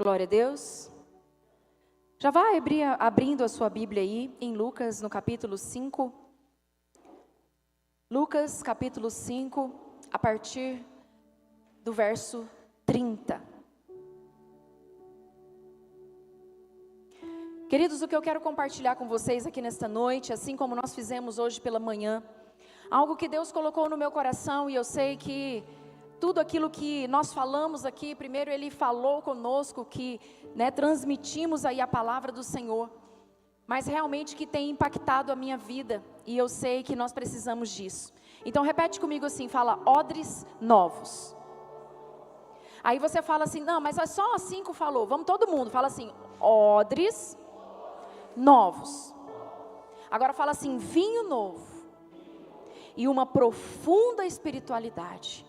Glória a Deus. Já vai abrindo a sua Bíblia aí em Lucas, no capítulo 5. Lucas, capítulo 5, a partir do verso 30. Queridos, o que eu quero compartilhar com vocês aqui nesta noite, assim como nós fizemos hoje pela manhã, algo que Deus colocou no meu coração, e eu sei que tudo aquilo que nós falamos aqui, primeiro Ele falou conosco, que transmitimos aí a palavra do Senhor, mas realmente que tem impactado a minha vida, e eu sei que nós precisamos disso. Então repete comigo assim, fala, odres novos. Aí você fala assim, não, mas é só assim que falou, vamos todo mundo, fala assim, odres novos. Agora fala assim, vinho novo, e uma profunda espiritualidade.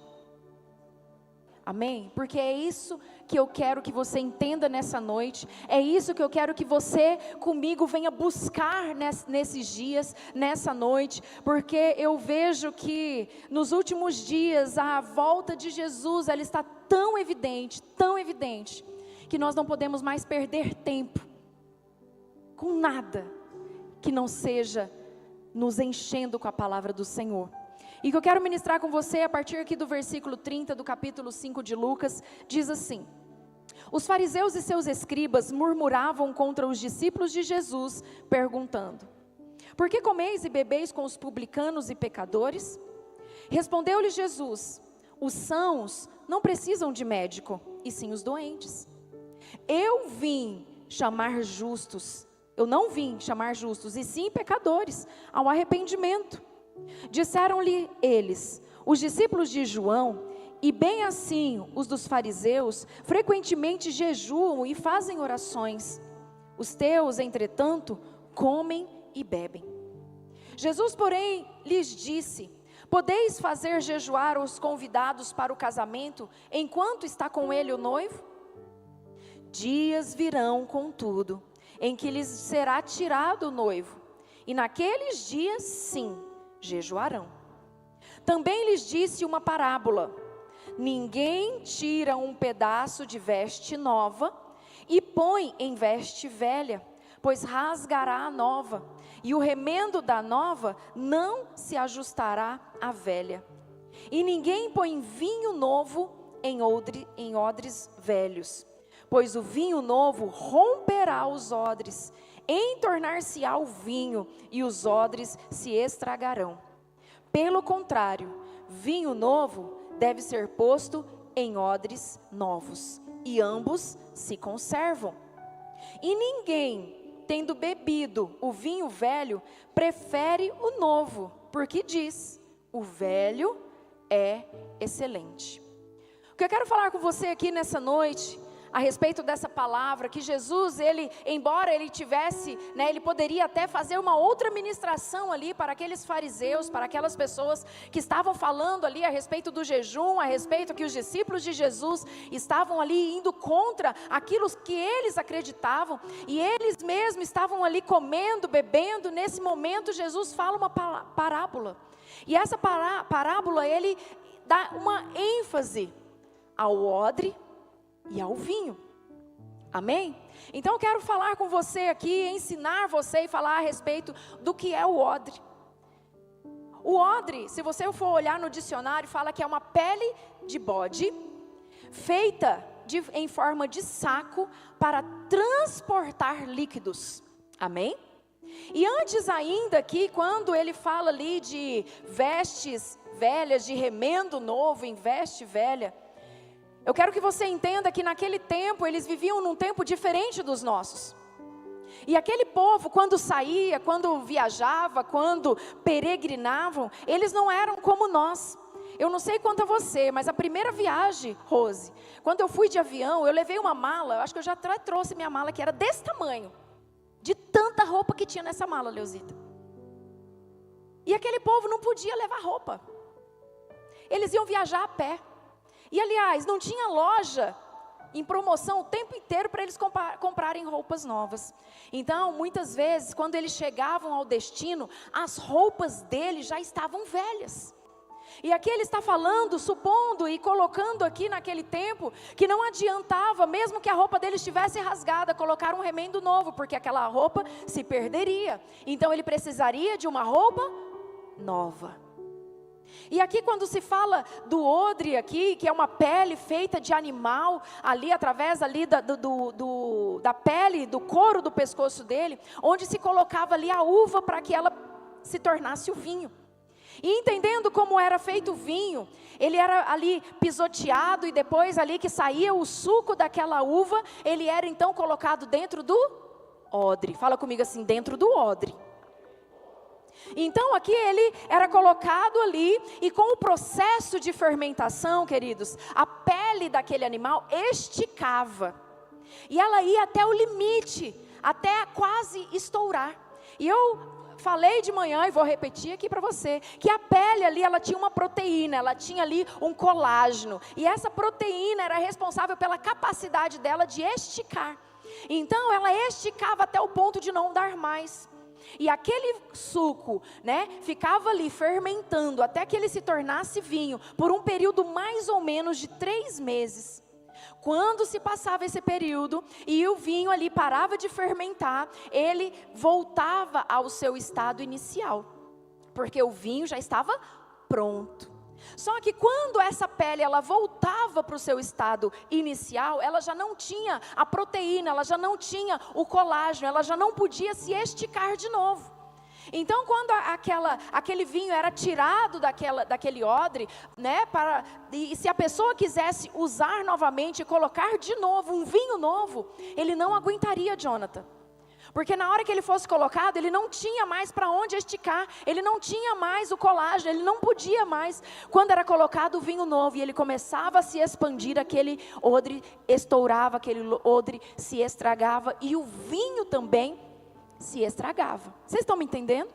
Amém? Porque é isso que eu quero que você entenda nessa noite, é isso que eu quero que você comigo venha buscar nesses dias, nessa noite, porque eu vejo que nos últimos dias a volta de Jesus, ela está tão evidente, que nós não podemos mais perder tempo com nada que não seja nos enchendo com a palavra do Senhor. E que eu quero ministrar com você a partir aqui do versículo 30 do capítulo 5 de Lucas, diz assim: os fariseus e seus escribas murmuravam contra os discípulos de Jesus, perguntando: por que comeis e bebeis com os publicanos e pecadores? Respondeu-lhe Jesus: os sãos não precisam de médico, e sim os doentes. Eu não vim chamar justos, e sim pecadores, ao arrependimento. Disseram-lhe eles, os discípulos de João, e bem assim os dos fariseus, frequentemente jejuam e fazem orações. Os teus, entretanto, comem e bebem. Jesus, porém, lhes disse: podeis fazer jejuar os convidados para o casamento, enquanto está com ele o noivo? Dias virão, contudo, em que lhes será tirado o noivo, e naqueles dias, sim, jejuarão. Também lhes disse uma parábola: ninguém tira um pedaço de veste nova e põe em veste velha, pois rasgará a nova, e o remendo da nova não se ajustará à velha. E ninguém põe vinho novo em odres velhos, pois o vinho novo romperá os odres, entornar-se-á o vinho, e os odres se estragarão. Pelo contrário, vinho novo deve ser posto em odres novos, e ambos se conservam. E ninguém, tendo bebido o vinho velho, prefere o novo, porque diz: o velho é excelente. O que eu quero falar com você aqui nessa noite, a respeito dessa palavra, que Jesus, embora ele tivesse, ele poderia até fazer uma outra ministração ali para aqueles fariseus, para aquelas pessoas que estavam falando ali a respeito do jejum, a respeito que os discípulos de Jesus estavam ali indo contra aquilo que eles acreditavam, e eles mesmos estavam ali comendo, bebendo. Nesse momento Jesus fala uma parábola, e essa parábola ele dá uma ênfase ao odre e ao vinho. Amém? Então eu quero falar com você aqui, ensinar você e falar a respeito do que é o odre. O odre, se você for olhar no dicionário, fala que é uma pele de bode, feita em forma de saco para transportar líquidos. Amém? E antes ainda aqui, quando ele fala ali de vestes velhas, de remendo novo em veste velha, eu quero que você entenda que naquele tempo, eles viviam num tempo diferente dos nossos. E aquele povo, quando saía, quando viajava, quando peregrinavam, eles não eram como nós. Eu não sei quanto a você, mas a primeira viagem, Rose, quando eu fui de avião, eu levei uma mala, eu acho que eu já trouxe minha mala, que era desse tamanho, de tanta roupa que tinha nessa mala, Leozita. E aquele povo não podia levar roupa. Eles iam viajar a pé. E aliás, não tinha loja em promoção o tempo inteiro para eles comprarem roupas novas. Então, muitas vezes, quando eles chegavam ao destino, as roupas deles já estavam velhas. E aqui ele está falando, supondo e colocando aqui naquele tempo, que não adiantava, mesmo que a roupa dele estivesse rasgada, colocar um remendo novo, porque aquela roupa se perderia. Então ele precisaria de uma roupa nova. E aqui quando se fala do odre aqui, que é uma pele feita de animal, ali através ali da pele, do couro do pescoço dele, onde se colocava ali a uva para que ela se tornasse o vinho. E entendendo como era feito o vinho, ele era ali pisoteado e depois ali que saía o suco daquela uva, ele era então colocado dentro do odre. Fala comigo assim, dentro do odre. Então aqui ele era colocado ali e com o processo de fermentação, queridos, a pele daquele animal esticava. E ela ia até o limite, até quase estourar. E eu falei de manhã e vou repetir aqui para você, que a pele ali, ela tinha uma proteína, ela tinha ali um colágeno, e essa proteína era responsável pela capacidade dela de esticar. Então ela esticava até o ponto de não dar mais. E aquele suco, né, ficava ali fermentando até que ele se tornasse vinho, por um período mais ou menos de 3 meses. Quando se passava esse período e o vinho ali parava de fermentar, ele voltava ao seu estado inicial, porque o vinho já estava pronto. Só que quando essa pele ela voltava para o seu estado inicial, ela já não tinha a proteína, ela já não tinha o colágeno, ela já não podia se esticar de novo. Então quando aquele vinho era tirado daquele odre, né, e se a pessoa quisesse usar novamente e colocar de novo um vinho novo, ele não aguentaria, Jonathan. Porque na hora que ele fosse colocado, ele não tinha mais para onde esticar, ele não tinha mais o colágeno, ele não podia mais. Quando era colocado o vinho novo e ele começava a se expandir, aquele odre estourava, aquele odre se estragava e o vinho também se estragava. Vocês estão me entendendo?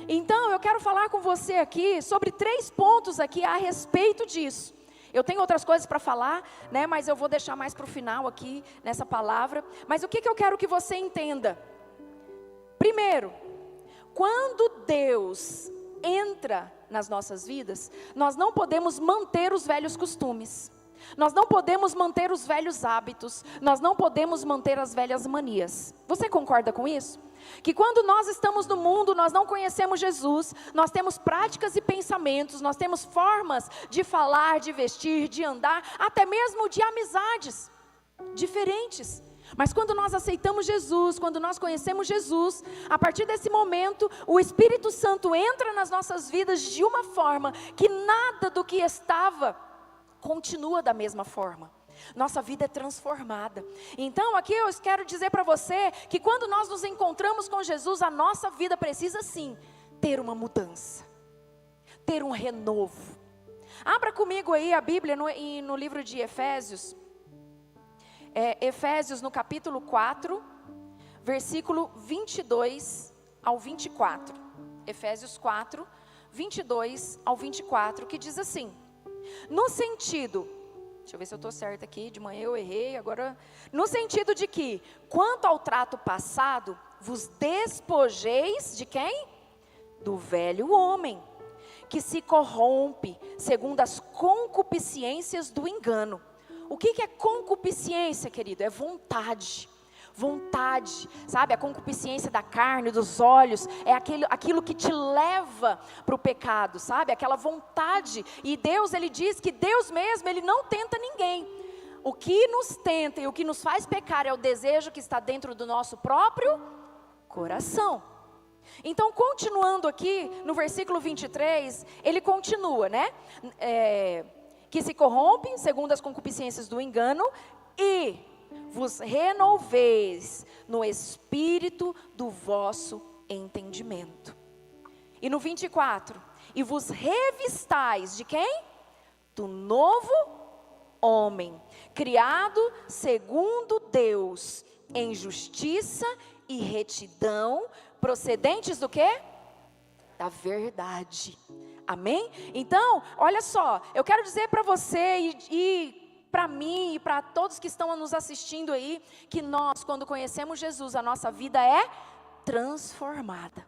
Então eu quero falar com você aqui sobre 3 pontos aqui a respeito disso. Eu tenho outras coisas para falar, né, mas eu vou deixar mais para o final aqui, nessa palavra. Mas o que eu quero que você entenda? Primeiro, quando Deus entra nas nossas vidas, nós não podemos manter os velhos costumes. Nós não podemos manter os velhos hábitos, nós não podemos manter as velhas manias. Você concorda com isso? Que quando nós estamos no mundo, nós não conhecemos Jesus, nós temos práticas e pensamentos, nós temos formas de falar, de vestir, de andar, até mesmo de amizades diferentes. Mas quando nós aceitamos Jesus, quando nós conhecemos Jesus, a partir desse momento, o Espírito Santo entra nas nossas vidas de uma forma que nada do que estava continua da mesma forma. Nossa vida é transformada. Então aqui eu quero dizer para você que quando nós nos encontramos com Jesus, a nossa vida precisa sim ter uma mudança, ter um renovo. Abra comigo aí a Bíblia no livro de Efésios. Efésios no capítulo 4, versículo 22 ao 24. Efésios 4, 22 ao 24, que diz assim: no sentido, deixa eu ver se eu estou certa aqui, de manhã eu errei, agora, no sentido de que, quanto ao trato passado, vos despojeis de quem? Do velho homem, que se corrompe segundo as concupiscências do engano. O que é concupiscência, querido? É vontade. Vontade, sabe, a concupiscência da carne, dos olhos, é aquilo que te leva para o pecado, sabe, aquela vontade. E Deus, Ele diz que Deus mesmo, Ele não tenta ninguém. O que nos tenta e o que nos faz pecar é o desejo que está dentro do nosso próprio coração. Então, continuando aqui, no versículo 23, ele continua, né, que se corrompe, segundo as concupiscências do engano, e vos renoveis no espírito do vosso entendimento. E no 24, e vos revistais de quem? Do novo homem, criado segundo Deus, em justiça e retidão, procedentes do quê? Da verdade. Amém? Então, olha só, eu quero dizer para você e para mim e para todos que estão nos assistindo aí, que nós, quando conhecemos Jesus, a nossa vida é transformada.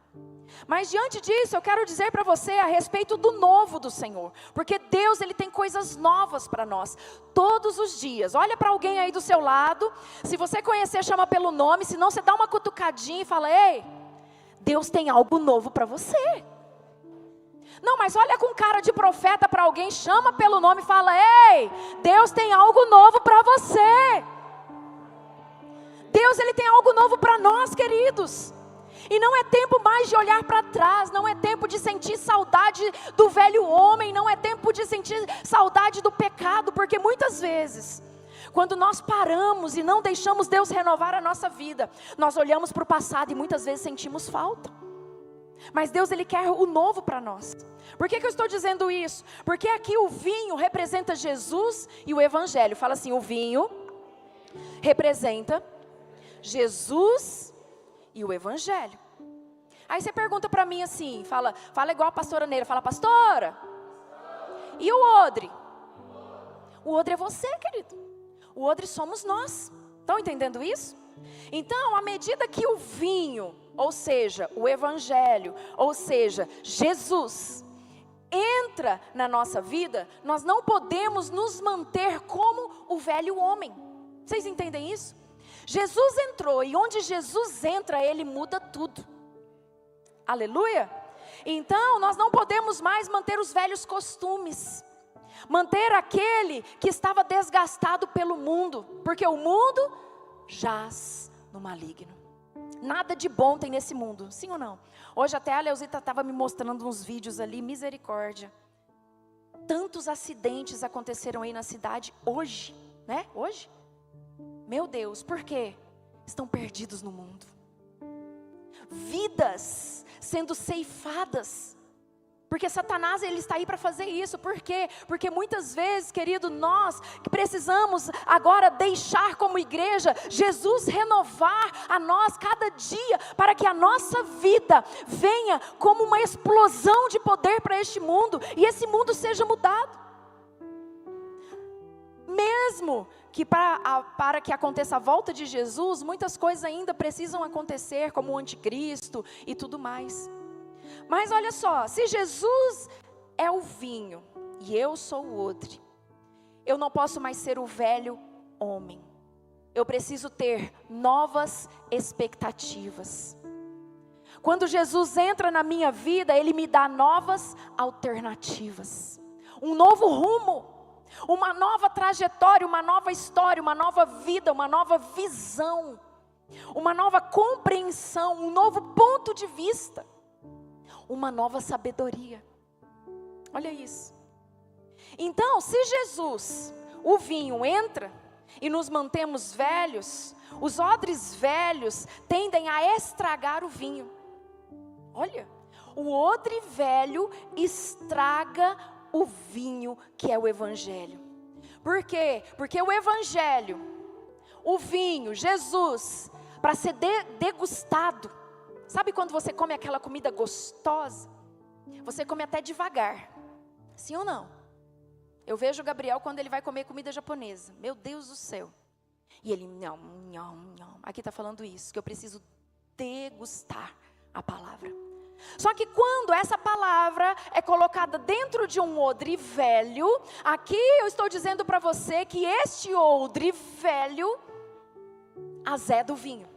Mas diante disso, eu quero dizer para você a respeito do novo do Senhor, porque Deus, Ele tem coisas novas para nós, todos os dias. Olha para alguém aí do seu lado, se você conhecer, chama pelo nome, se não, você dá uma cutucadinha e fala: ei, Deus tem algo novo para você. Não, mas olha com cara de profeta para alguém, chama pelo nome e fala: ei, Deus tem algo novo para você. Deus, Ele tem algo novo para nós, queridos. E não é tempo mais de olhar para trás, não é tempo de sentir saudade do velho homem, não é tempo de sentir saudade do pecado, porque muitas vezes, quando nós paramos e não deixamos Deus renovar a nossa vida, nós olhamos para o passado e muitas vezes sentimos falta. Mas Deus, Ele quer o novo para nós. Por que eu estou dizendo isso? Porque aqui o vinho representa Jesus e o Evangelho. Fala assim: o vinho representa Jesus e o Evangelho. Aí você pergunta para mim assim, fala igual a pastora Neira, fala: pastora, e o odre? O odre é você, querido. O odre somos nós. Estão entendendo isso? Então, à medida que o vinho, ou seja, o Evangelho, ou seja, Jesus, entra na nossa vida, nós não podemos nos manter como o velho homem. Vocês entendem isso? Jesus entrou, e onde Jesus entra, Ele muda tudo. Aleluia! Então, nós não podemos mais manter os velhos costumes, manter aquele que estava desgastado pelo mundo, porque o mundo jaz no maligno. Nada de bom tem nesse mundo, sim ou não? Hoje até a Leuzita estava me mostrando uns vídeos ali, misericórdia. Tantos acidentes aconteceram aí na cidade hoje, né? Hoje. Meu Deus, por quê? Estão perdidos no mundo. Vidas sendo ceifadas. Porque Satanás, ele está aí para fazer isso. Por quê? Porque muitas vezes, querido, nós que precisamos agora deixar como igreja, Jesus renovar a nós cada dia, para que a nossa vida venha como uma explosão de poder para este mundo, e esse mundo seja mudado. Mesmo que para que aconteça a volta de Jesus, muitas coisas ainda precisam acontecer, como o anticristo e tudo mais. Mas olha só, se Jesus é o vinho e eu sou o odre, eu não posso mais ser o velho homem. Eu preciso ter novas expectativas. Quando Jesus entra na minha vida, Ele me dá novas alternativas, um novo rumo, uma nova trajetória, uma nova história, uma nova vida, uma nova visão, uma nova compreensão, um novo ponto de vista, uma nova sabedoria. Olha isso. Então, se Jesus, o vinho, entra e nos mantemos velhos, os odres velhos tendem a estragar o vinho. Olha, o odre velho estraga o vinho, que é o Evangelho. Por quê? Porque o Evangelho, o vinho, Jesus, para ser degustado, sabe quando você come aquela comida gostosa? Você come até devagar, sim ou não? Eu vejo o Gabriel quando ele vai comer comida japonesa, meu Deus do céu, e ele, nham, nham, nham. Aqui está falando isso, que eu preciso degustar a palavra. Só que quando essa palavra é colocada dentro de um odre velho, aqui eu estou dizendo para você que este odre velho azeda o vinho.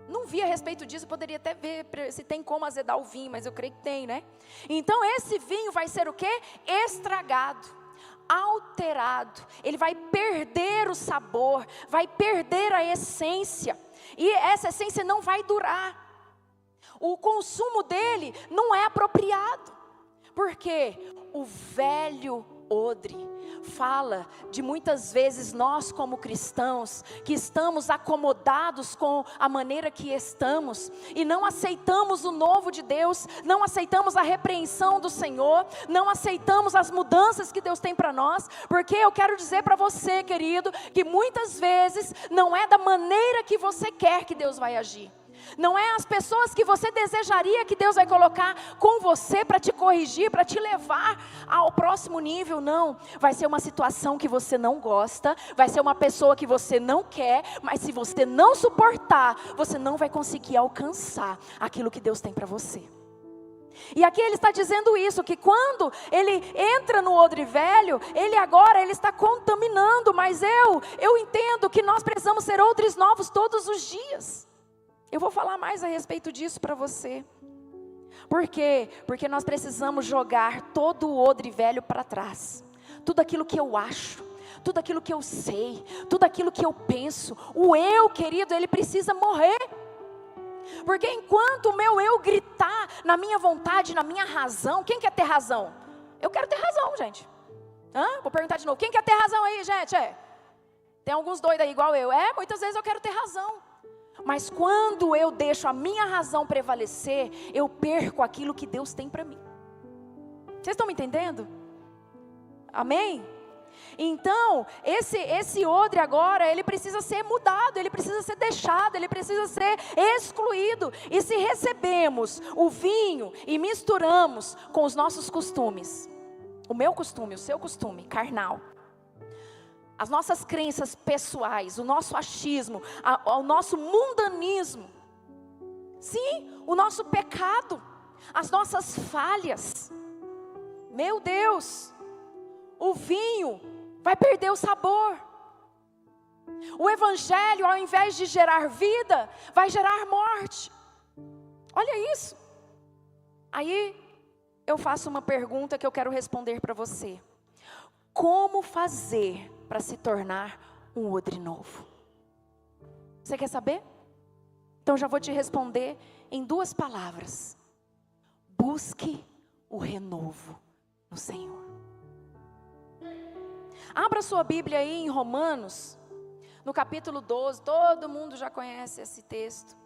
Não vi a respeito disso, poderia até ver se tem como azedar o vinho, mas eu creio que tem, né? Então esse vinho vai ser o quê? Estragado, alterado, ele vai perder o sabor, vai perder a essência, e essa essência não vai durar. O consumo dele não é apropriado, porque o velho odre fala de muitas vezes nós como cristãos, que estamos acomodados com a maneira que estamos, e não aceitamos o novo de Deus, não aceitamos a repreensão do Senhor, não aceitamos as mudanças que Deus tem para nós, porque eu quero dizer para você, querido, que muitas vezes não é da maneira que você quer que Deus vai agir. Não é as pessoas que você desejaria que Deus vai colocar com você para te corrigir, para te levar ao próximo nível, não. Vai ser uma situação que você não gosta, vai ser uma pessoa que você não quer, mas se você não suportar, você não vai conseguir alcançar aquilo que Deus tem para você. E aqui ele está dizendo isso, que quando ele entra no odre velho, ele está contaminando, mas eu entendo que nós precisamos ser odres novos todos os dias. Eu vou falar mais a respeito disso para você. Por quê? Porque nós precisamos jogar todo o odre velho para trás. Tudo aquilo que eu acho, tudo aquilo que eu sei, tudo aquilo que eu penso. O eu, querido, ele precisa morrer. Porque enquanto o meu eu gritar na minha vontade, na minha razão, quem quer ter razão? Eu quero ter razão, gente. Vou perguntar de novo, quem quer ter razão aí, gente? Tem alguns doidos aí igual eu. Muitas vezes eu quero ter razão. Mas quando eu deixo a minha razão prevalecer, eu perco aquilo que Deus tem para mim. Vocês estão me entendendo? Amém? Então, esse odre agora, ele precisa ser mudado, ele precisa ser deixado, ele precisa ser excluído. E se recebemos o vinho e misturamos com os nossos costumes, o meu costume, o seu costume, carnal, as nossas crenças pessoais, o nosso achismo, o nosso mundanismo, sim, o nosso pecado, as nossas falhas, meu Deus, o vinho vai perder o sabor. O evangelho, ao invés de gerar vida, vai gerar morte. Olha isso. Aí eu faço uma pergunta que eu quero responder para você. Como fazer para se tornar um odre novo? Você quer saber? Então já vou te responder em 2 palavras. Busque o renovo no Senhor. Abra sua Bíblia aí em Romanos, no capítulo 12, todo mundo já conhece esse texto.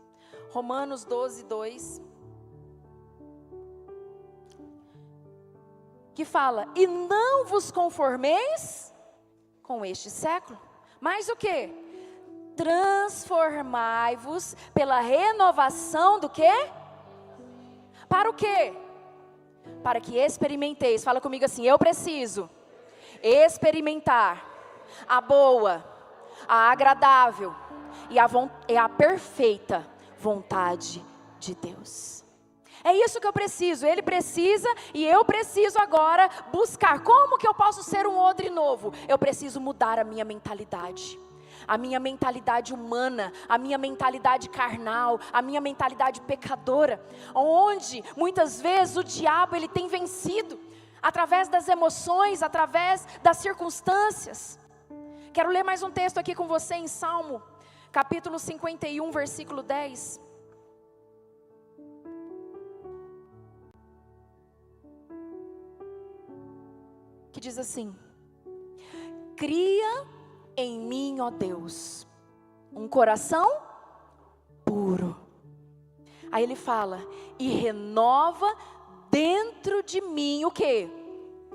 Romanos 12, 2. Que fala, e não vos conformeis com este século, mas o quê? Transformai-vos pela renovação do quê? Para o quê? Para que experimenteis, fala comigo assim, eu preciso experimentar a boa, a agradável e a perfeita vontade de Deus. É isso que eu preciso, ele precisa e eu preciso agora buscar. Como que eu posso ser um odre novo? Eu preciso mudar a minha mentalidade humana, a minha mentalidade carnal, a minha mentalidade pecadora, onde muitas vezes o diabo ele tem vencido, através das emoções, através das circunstâncias. Quero ler mais um texto aqui com você em Salmo, capítulo 51, versículo 10. Que diz assim: cria em mim, ó Deus, um coração puro. Aí ele fala, e renova dentro de mim o quê?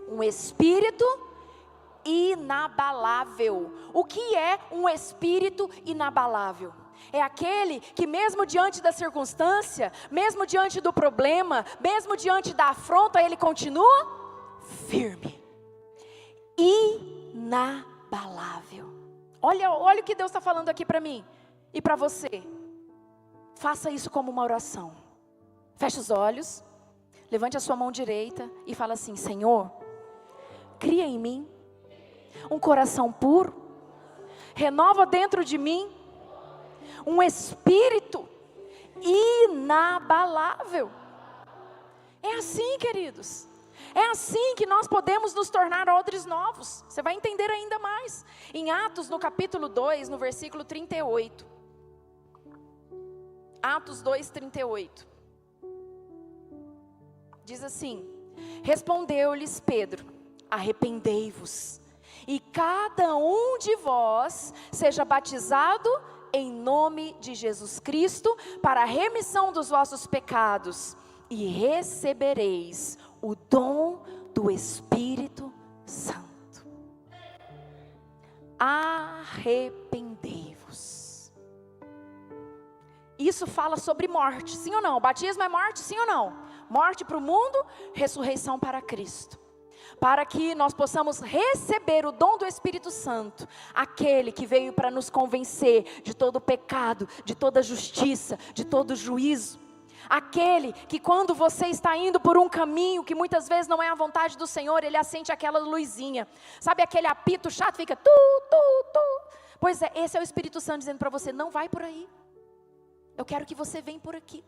Um espírito inabalável. O que é um espírito inabalável? É aquele que mesmo diante da circunstância, mesmo diante do problema, mesmo diante da afronta, ele continua firme, inabalável. Olha o que Deus está falando aqui para mim e para você. Faça isso como uma oração. Feche os olhos, levante a sua mão direita e fala assim: Senhor, cria em mim um coração puro, renova dentro de mim um espírito inabalável. É assim, queridos, é assim que nós podemos nos tornar odres novos. Você vai entender ainda mais em Atos, no capítulo 2, no versículo 38. Atos 2, 38. Diz assim: respondeu-lhes Pedro: arrependei-vos, e cada um de vós seja batizado em nome de Jesus Cristo, para a remissão dos vossos pecados, e recebereis o dom do Espírito Santo. Arrependei-vos. isso fala sobre morte, sim ou não? O batismo é morte, sim ou não? Morte para o mundo, ressurreição para Cristo. Para que nós possamos receber o dom do Espírito Santo, aquele que veio para nos convencer de todo pecado, de toda justiça, de todo juízo. Aquele que quando você está indo por um caminho que muitas vezes não é a vontade do Senhor, Ele acende aquela luzinha. Sabe aquele apito chato, fica tu, tu, tu. Pois é, esse é o Espírito Santo dizendo para você, não vai por aí. Eu quero que você venha por aqui.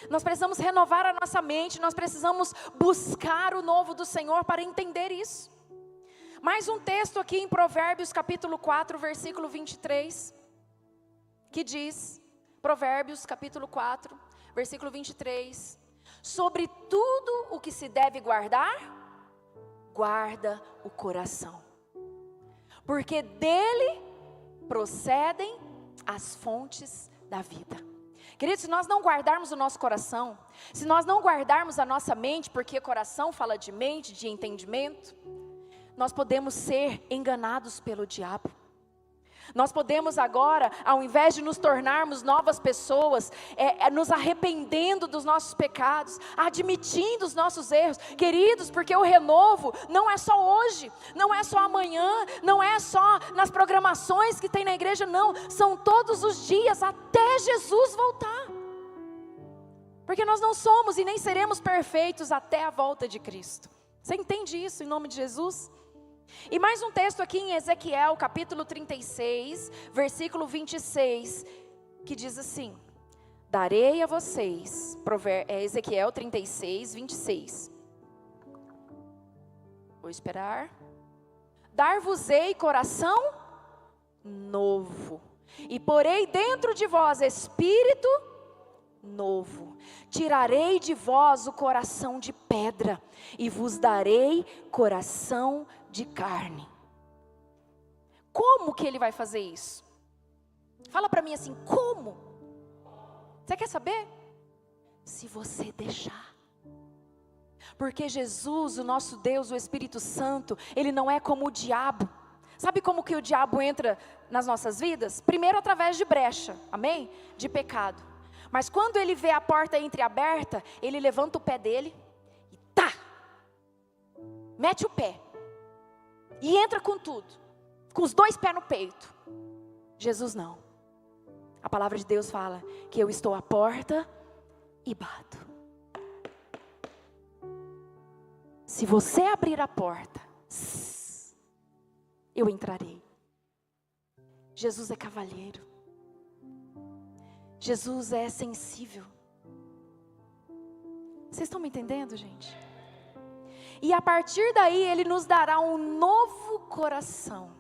Nós precisamos renovar a nossa mente, nós precisamos buscar o novo do Senhor para entender isso. Mais um texto aqui em Provérbios capítulo 4, versículo 23, que diz, Provérbios capítulo 4, versículo 23, sobre tudo o que se deve guardar, guarda o coração, porque dele procedem as fontes da vida. Queridos, se nós não guardarmos o nosso coração, se nós não guardarmos a nossa mente, porque coração fala de mente, de entendimento, nós podemos ser enganados pelo diabo. Nós podemos agora, ao invés de nos tornarmos novas pessoas, nos arrependendo dos nossos pecados, admitindo os nossos erros, queridos, porque o renovo não é só hoje, não é só amanhã, não é só nas programações que tem na igreja, não, são todos os dias até Jesus voltar, porque nós não somos e nem seremos perfeitos até a volta de Cristo. Você entende isso em nome de Jesus? E mais um texto aqui em Ezequiel, capítulo 36, versículo 26, que diz assim, darei a vocês, Ezequiel 36, 26, vou esperar, dar-vos-ei coração novo, e porei dentro de vós espírito novo, tirarei de vós o coração de pedra, e vos darei coração de carne. Como que Ele vai fazer isso? Fala para mim assim, como? Você quer saber? Se você deixar. Porque Jesus, o nosso Deus, o Espírito Santo, Ele não é como o diabo. Sabe como que o diabo entra nas nossas vidas? Primeiro através de brecha, amém? De pecado. Mas quando ele vê a porta entreaberta, ele levanta o pé dele e tá! Mete o pé. E entra com tudo, com os dois pés no peito. Jesus não. A palavra de Deus fala que eu estou à porta e bato. Se você abrir a porta, eu entrarei. Jesus é cavalheiro. Jesus é sensível. Vocês estão me entendendo, gente? E a partir daí Ele nos dará um novo coração,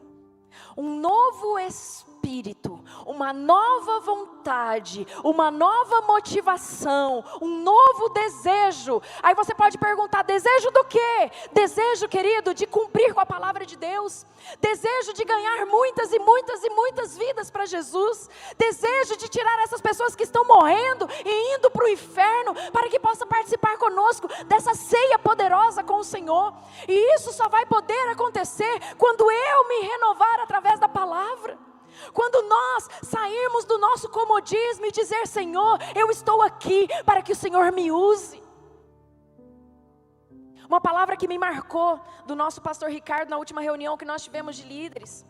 um novo espírito, uma nova vontade, uma nova motivação, um novo desejo. Aí você pode perguntar, desejo do quê? Desejo, querido, de cumprir com a palavra de Deus, desejo de ganhar muitas e muitas e muitas vidas para Jesus, desejo de tirar essas pessoas que estão morrendo e indo para o inferno, para que possam participar conosco dessa ceia poderosa com o Senhor. E isso só vai poder acontecer quando eu me renovar através da palavra. Quando nós sairmos do nosso comodismo e dizer, Senhor, eu estou aqui para que o Senhor me use. Uma palavra que me marcou do nosso pastor Ricardo na última reunião que nós tivemos de líderes,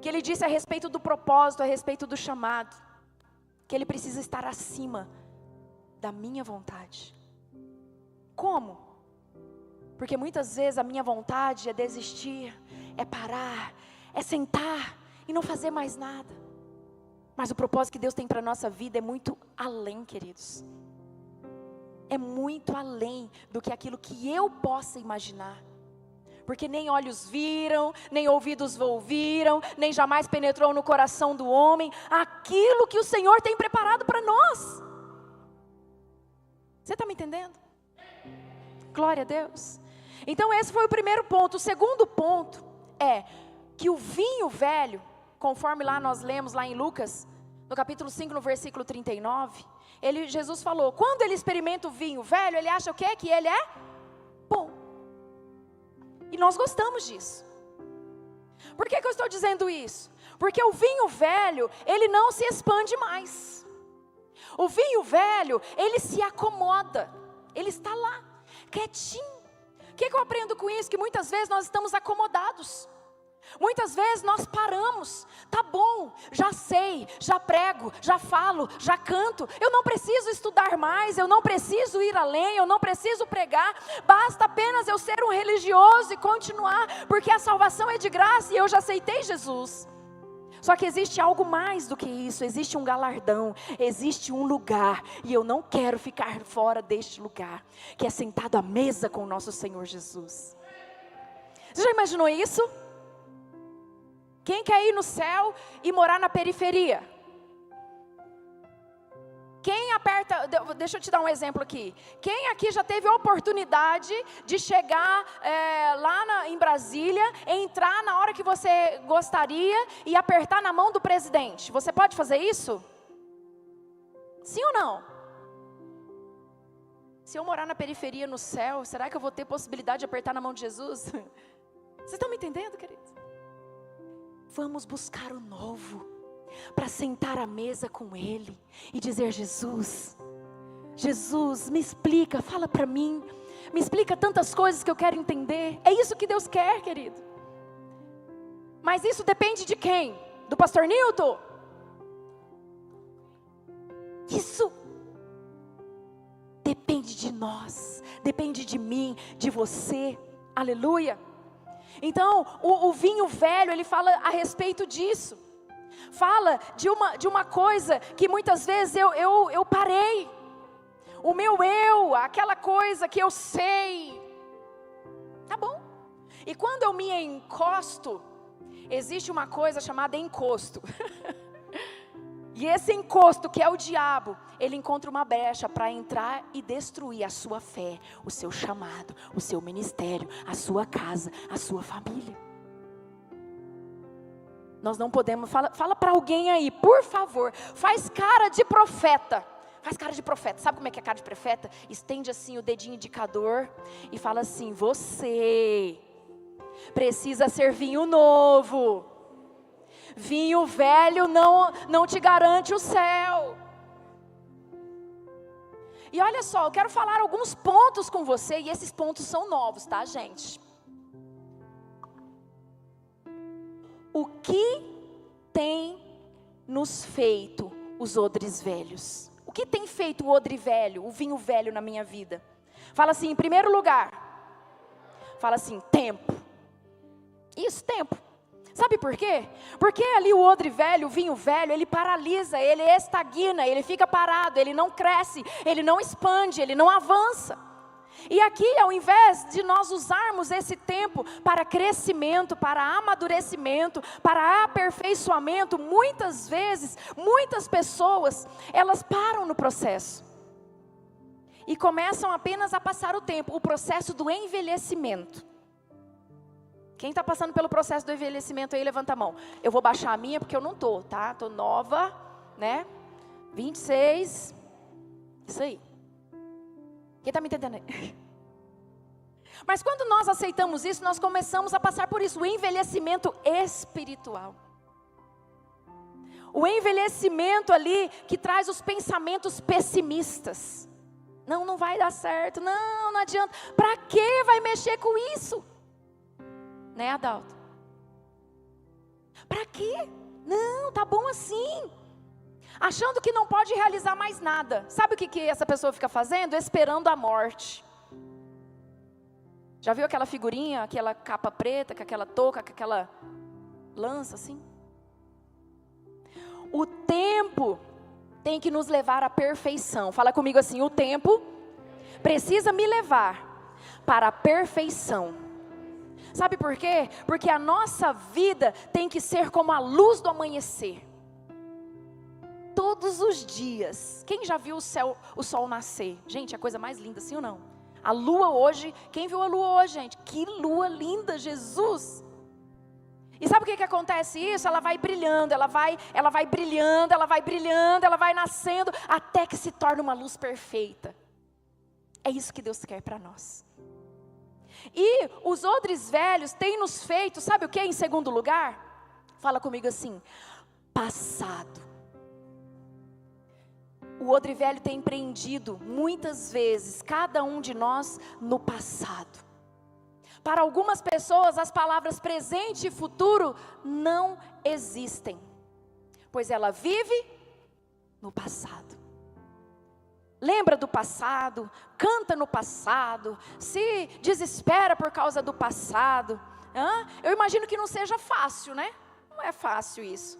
que ele disse a respeito do propósito, a respeito do chamado, que ele precisa estar acima da minha vontade. Como? Porque muitas vezes a minha vontade é desistir, é parar, é sentar e não fazer mais nada. Mas o propósito que Deus tem para a nossa vida é muito além, queridos. É muito além do que aquilo que eu possa imaginar. Porque nem olhos viram, nem ouvidos ouviram, nem jamais penetrou no coração do homem aquilo que o Senhor tem preparado para nós. Você está me entendendo? Glória a Deus. Então esse foi o primeiro ponto. O segundo ponto é que o vinho velho, conforme lá nós lemos lá em Lucas, no capítulo 5, no versículo 39, Jesus falou, quando ele experimenta o vinho velho, ele acha o quê? Que ele é bom. E nós gostamos disso. Por que eu estou dizendo isso? Porque o vinho velho, ele não se expande mais. O vinho velho, ele se acomoda. Ele está lá, quietinho. O que eu aprendo com isso? Que muitas vezes nós estamos acomodados. Muitas vezes nós paramos. Tá bom, já sei, já prego, já falo, já canto. Eu não preciso estudar mais, eu não preciso ir além, eu não preciso pregar. Basta apenas eu ser um religioso e continuar, porque a salvação é de graça e eu já aceitei Jesus. Só que existe algo mais do que isso, existe um galardão, existe um lugar, e eu não quero ficar fora deste lugar, que é sentado à mesa com o nosso Senhor Jesus. Você já imaginou isso? Quem quer ir no céu e morar na periferia? Quem aperta, deixa eu te dar um exemplo aqui. Quem aqui já teve a oportunidade de chegar em Brasília, entrar na hora que você gostaria e apertar na mão do presidente? Você pode fazer isso? Sim ou não? Se eu morar na periferia no céu, será que eu vou ter possibilidade de apertar na mão de Jesus? Vocês estão me entendendo, queridos? Vamos buscar o novo, para sentar à mesa com Ele e dizer: Jesus, me explica, fala para mim, me explica tantas coisas que eu quero entender. É isso que Deus quer, querido. Mas isso depende de quem? Do pastor Nilton? Isso depende de nós, depende de mim, de você. Aleluia. Então, o vinho velho, ele fala a respeito disso. Fala de uma coisa que muitas vezes eu parei. O meu eu, aquela coisa que eu sei. Tá bom. E quando eu me encosto, existe uma coisa chamada encosto. E esse encosto, que é o diabo, ele encontra uma brecha para entrar e destruir a sua fé, o seu chamado, o seu ministério, a sua casa, a sua família. Nós não podemos, fala para alguém aí, por favor, faz cara de profeta. Faz cara de profeta. Sabe como é que é cara de profeta? Estende assim o dedinho indicador e fala assim: você precisa ser vinho novo. Vinho velho não te garante o céu. E olha só, eu quero falar alguns pontos com você, e esses pontos são novos, tá, gente? O que tem nos feito os odres velhos? O que tem feito o odre velho, o vinho velho na minha vida? Fala assim, em primeiro lugar. Fala assim, tempo. Isso, tempo. Sabe por quê? Porque ali o odre velho, o vinho velho, ele paralisa, ele estagna, ele fica parado, ele não cresce, ele não expande, ele não avança. E aqui, ao invés de nós usarmos esse tempo para crescimento, para amadurecimento, para aperfeiçoamento, muitas vezes, muitas pessoas, elas param no processo. E começam apenas a passar o tempo, o processo do envelhecimento. Quem está passando pelo processo do envelhecimento aí, levanta a mão. Eu vou baixar a minha porque eu não estou, tá? Estou nova, né? 26. Isso aí. Quem está me entendendo aí? Mas quando nós aceitamos isso, nós começamos a passar por isso. O envelhecimento espiritual. O envelhecimento ali que traz os pensamentos pessimistas. Não vai dar certo. Não adianta. Para que vai mexer com isso? Né, Adalto? Para quê? Não, tá bom assim. Achando que não pode realizar mais nada. Sabe o que essa pessoa fica fazendo? Esperando a morte. Já viu aquela figurinha, aquela capa preta, com aquela touca, com aquela lança assim? O tempo tem que nos levar à perfeição. Fala comigo assim, o tempo precisa me levar para a perfeição. Sabe por quê? Porque a nossa vida tem que ser como a luz do amanhecer. Todos os dias. Quem já viu o sol nascer? Gente, é a coisa mais linda, sim ou não? A lua hoje, quem viu a lua hoje, gente? Que lua linda, Jesus! E sabe o que acontece isso? Ela vai brilhando, ela vai brilhando, ela vai brilhando, ela vai nascendo, até que se torna uma luz perfeita. É isso que Deus quer para nós. E os odres velhos têm nos feito, sabe o que em segundo lugar? Fala comigo assim: passado. O odre velho tem empreendido muitas vezes, cada um de nós, no passado. Para algumas pessoas, as palavras presente e futuro não existem, pois ela vive no passado. Lembra do passado, canta no passado, se desespera por causa do passado. Eu imagino que não seja fácil, né? Não é fácil isso.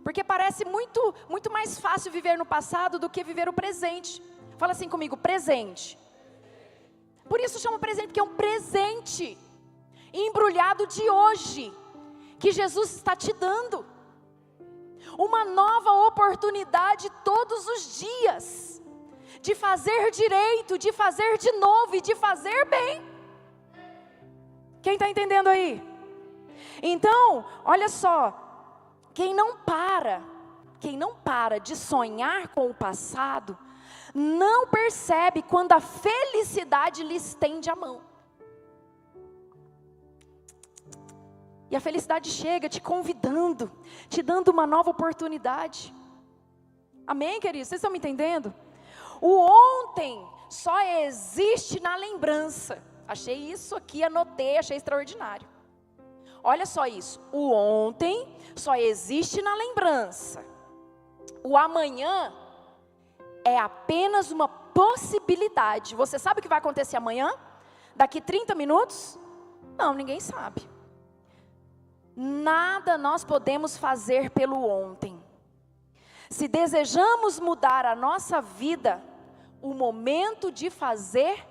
Porque parece muito mais fácil viver no passado do que viver o presente. Fala assim comigo: presente. Por isso chama presente, porque é um presente embrulhado de hoje, que Jesus está te dando. Uma nova oportunidade todos os dias, de fazer direito, de fazer de novo e de fazer bem. Quem está entendendo aí? Então, olha só. Quem não para de sonhar com o passado, não percebe quando a felicidade lhe estende a mão. E a felicidade chega te convidando, te dando uma nova oportunidade. Amém, queridos? Vocês estão me entendendo? O ontem só existe na lembrança. Achei isso aqui, anotei, achei extraordinário. Olha só isso, o ontem só existe na lembrança. O amanhã é apenas uma possibilidade. Você sabe o que vai acontecer amanhã? Daqui 30 minutos? Não, ninguém sabe. Nada nós podemos fazer pelo ontem. Se desejamos mudar a nossa vida, o momento de fazer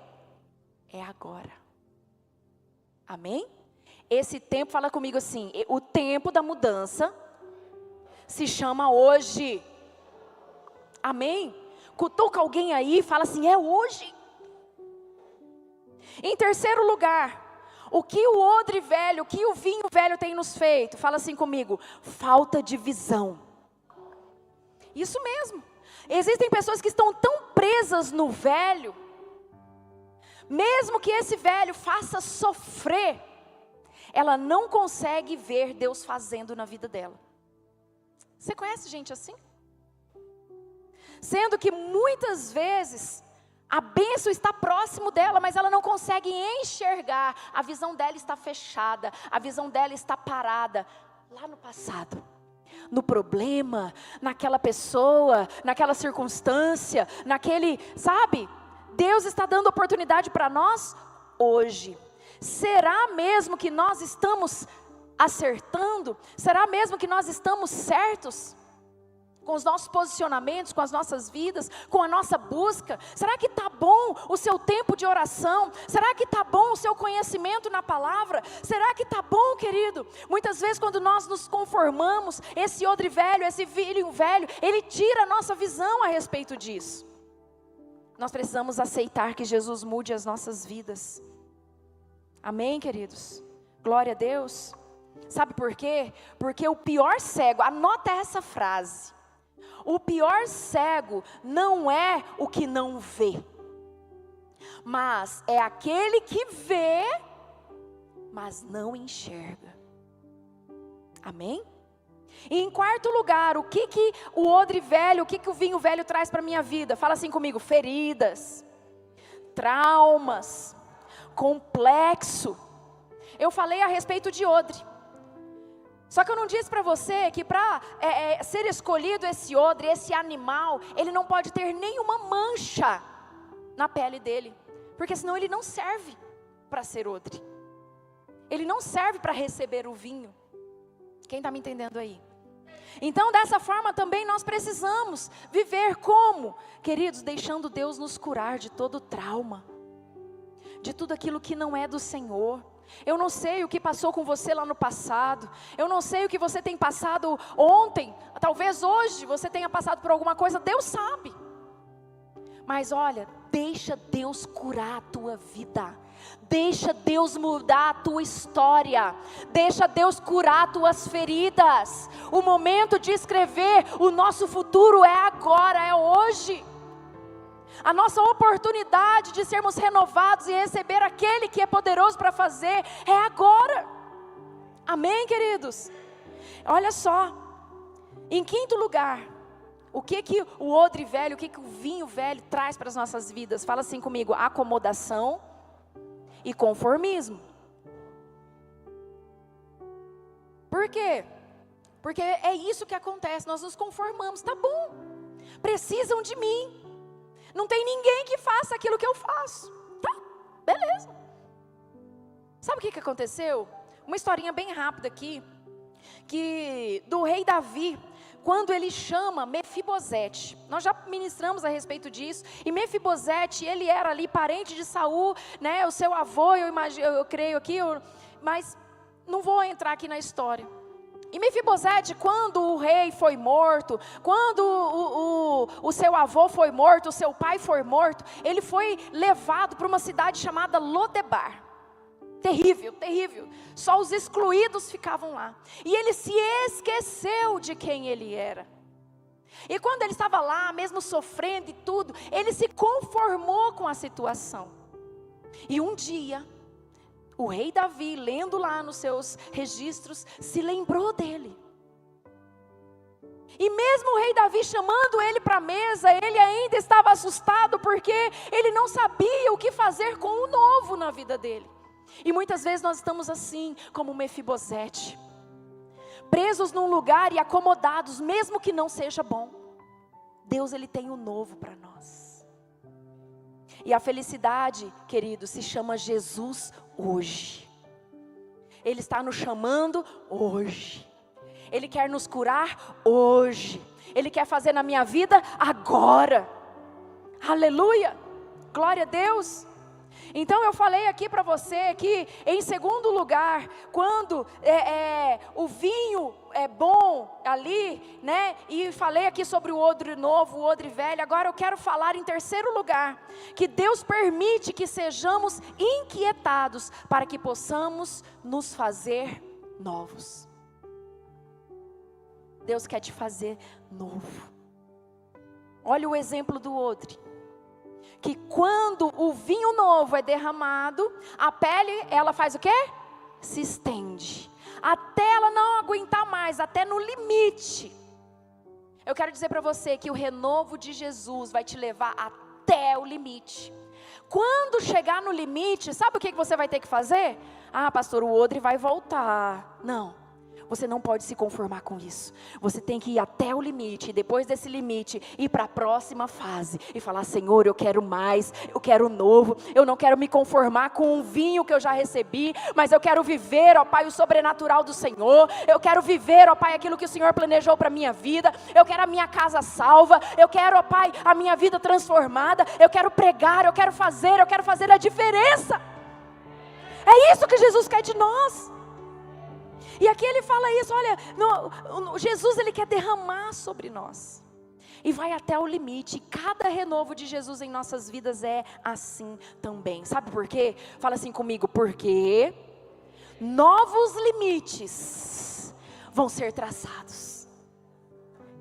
é agora. Amém? Esse tempo, fala comigo assim, o tempo da mudança se chama hoje. Amém? Cutuca alguém aí e fala assim: é hoje. Em terceiro lugar, o que o odre velho, o que o vinho velho tem nos feito? Fala assim comigo: falta de visão. Isso mesmo. Existem pessoas que estão tão presas no velho, mesmo que esse velho faça sofrer, ela não consegue ver Deus fazendo na vida dela. Você conhece gente assim? Sendo que muitas vezes a bênção está próximo dela, mas ela não consegue enxergar. A visão dela está fechada, a visão dela está parada lá no passado, no problema, naquela pessoa, naquela circunstância, naquele, sabe? Deus está dando oportunidade para nós hoje. Será mesmo que nós estamos acertando? Será mesmo que nós estamos certos? Com os nossos posicionamentos, com as nossas vidas, com a nossa busca? Será que está bom o seu tempo de oração? Será que está bom o seu conhecimento na palavra? Será que está bom, querido? Muitas vezes quando nós nos conformamos, esse odre velho, esse vinho velho, ele tira a nossa visão a respeito disso. Nós precisamos aceitar que Jesus mude as nossas vidas. Amém, queridos? Glória a Deus. Sabe por quê? Porque o pior cego, anota essa frase: o pior cego não é o que não vê, mas é aquele que vê, mas não enxerga. Amém? E em quarto lugar, o que o odre velho, o que o vinho velho traz para a minha vida? Fala assim comigo: feridas, traumas, complexo. Eu falei a respeito de odre. Só que eu não disse para você que para ser escolhido esse odre, esse animal, ele não pode ter nenhuma mancha na pele dele, porque senão ele não serve para ser odre. Ele não serve para receber o vinho. Quem está me entendendo aí? Então dessa forma também nós precisamos viver como? Queridos, deixando Deus nos curar de todo trauma, de tudo aquilo que não é do Senhor. Eu não sei o que passou com você lá no passado, eu não sei o que você tem passado ontem, talvez hoje você tenha passado por alguma coisa, Deus sabe. Mas olha, deixa Deus curar a tua vida, deixa Deus mudar a tua história, deixa Deus curar tuas feridas. O momento de escrever o nosso futuro é agora, é hoje. A nossa oportunidade de sermos renovados e receber aquele que é poderoso para fazer é agora. Amém, queridos? Olha só, em quinto lugar, o que o odre velho, o que o vinho velho traz para as nossas vidas? Fala assim comigo: acomodação e conformismo. Por quê? Porque é isso que acontece, nós nos conformamos. Tá bom, precisam de mim, não tem ninguém que faça aquilo que eu faço. Tá, beleza. Sabe o que aconteceu? Uma historinha bem rápida aqui, que do rei Davi, quando ele chama Mefibosete, nós já ministramos a respeito disso, e Mefibosete, ele era ali parente de Saul, né, o seu avô, eu creio aqui, mas não vou entrar aqui na história. E Mefibosete, quando o rei foi morto, quando o seu avô foi morto, o seu pai foi morto, ele foi levado para uma cidade chamada Lodebar. Terrível, terrível. Só os excluídos ficavam lá. E ele se esqueceu de quem ele era. E quando ele estava lá, mesmo sofrendo e tudo, ele se conformou com a situação. E um dia, o rei Davi, lendo lá nos seus registros, se lembrou dele. E mesmo o rei Davi chamando ele para a mesa, ele ainda estava assustado, porque ele não sabia o que fazer com o novo na vida dele. E muitas vezes nós estamos assim, como Mefibosete, presos num lugar e acomodados, mesmo que não seja bom. Deus, Ele tem o novo para nós. E a felicidade, querido, se chama Jesus hoje. Ele está nos chamando hoje. Ele quer nos curar hoje. Ele quer fazer na minha vida agora. Aleluia, glória a Deus. Então eu falei aqui para você que, em segundo lugar, quando o vinho é bom ali, né? E falei aqui sobre o odre novo, o odre velho. Agora eu quero falar em terceiro lugar, que Deus permite que sejamos inquietados para que possamos nos fazer novos. Deus quer te fazer novo. Olha o exemplo do odre. Que quando o vinho novo é derramado, a pele, ela faz o quê? Se estende, até ela não aguentar mais, até no limite. Eu quero dizer para você que o renovo de Jesus vai te levar até o limite. Quando chegar no limite, sabe o que você vai ter que fazer? Ah, pastor, o odre vai voltar. Não. Você não pode se conformar com isso. Você tem que ir até o limite. E depois desse limite, ir para a próxima fase. E falar: Senhor, eu quero mais. Eu quero novo. Eu não quero me conformar com um vinho que eu já recebi. Mas eu quero viver, ó Pai, o sobrenatural do Senhor. Eu quero viver, ó Pai, aquilo que o Senhor planejou para a minha vida. Eu quero a minha casa salva. Eu quero, ó Pai, a minha vida transformada. Eu quero pregar, eu quero fazer a diferença. É isso que Jesus quer de nós. E aqui ele fala isso, olha, Jesus, ele quer derramar sobre nós. E vai até o limite. Cada renovo de Jesus em nossas vidas é assim também. Sabe por quê? Fala assim comigo: porque novos limites vão ser traçados.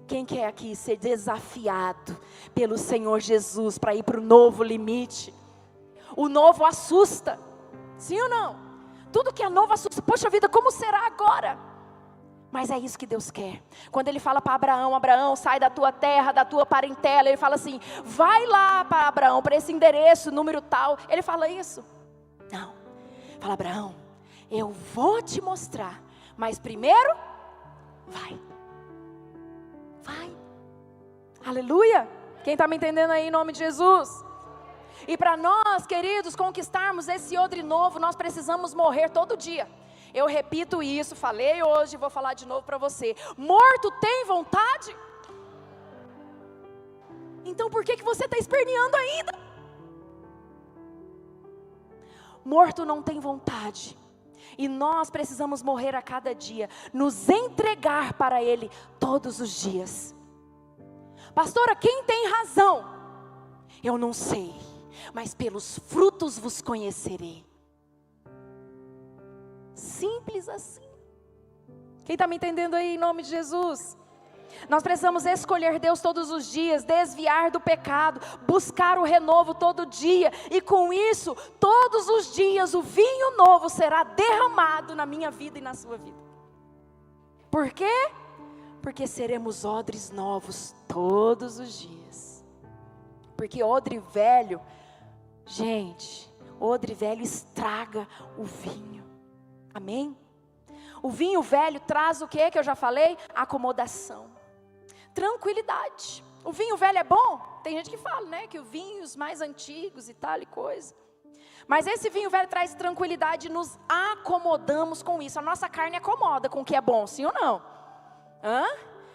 Quem quer aqui ser desafiado pelo Senhor Jesus para ir para o novo limite? O novo assusta, sim ou não? Tudo que é novo assusta. Poxa vida, como será agora? Mas é isso que Deus quer. Quando Ele fala para Abraão: Abraão, sai da tua terra, da tua parentela. Ele fala assim: vai lá para Abraão, para esse endereço, número tal. Ele fala isso? Não. Fala: Abraão, eu vou te mostrar, mas primeiro, vai. Aleluia. Quem está me entendendo aí em nome de Jesus? E para nós, queridos, conquistarmos esse odre novo, nós precisamos morrer todo dia. Eu repito isso, falei hoje, vou falar de novo para você. Morto tem vontade? Então por que você está esperneando ainda? Morto não tem vontade. E nós precisamos morrer a cada dia, nos entregar para Ele todos os dias. Pastora, quem tem razão? Eu não sei, mas pelos frutos vos conhecerei. Simples assim. Quem está me entendendo aí em nome de Jesus? Nós precisamos escolher Deus todos os dias, desviar do pecado, buscar o renovo todo dia. E com isso, todos os dias o vinho novo será derramado na minha vida e na sua vida. Por quê? Porque seremos odres novos todos os dias. Porque odre velho, gente, odre velho estraga o vinho. Amém? O vinho velho traz o que eu já falei? Acomodação, tranquilidade. O vinho velho é bom? Tem gente que fala, né, que os vinhos mais antigos e tal e coisa. Mas esse vinho velho traz tranquilidade e nos acomodamos com isso. A nossa carne acomoda com o que é bom, sim ou não?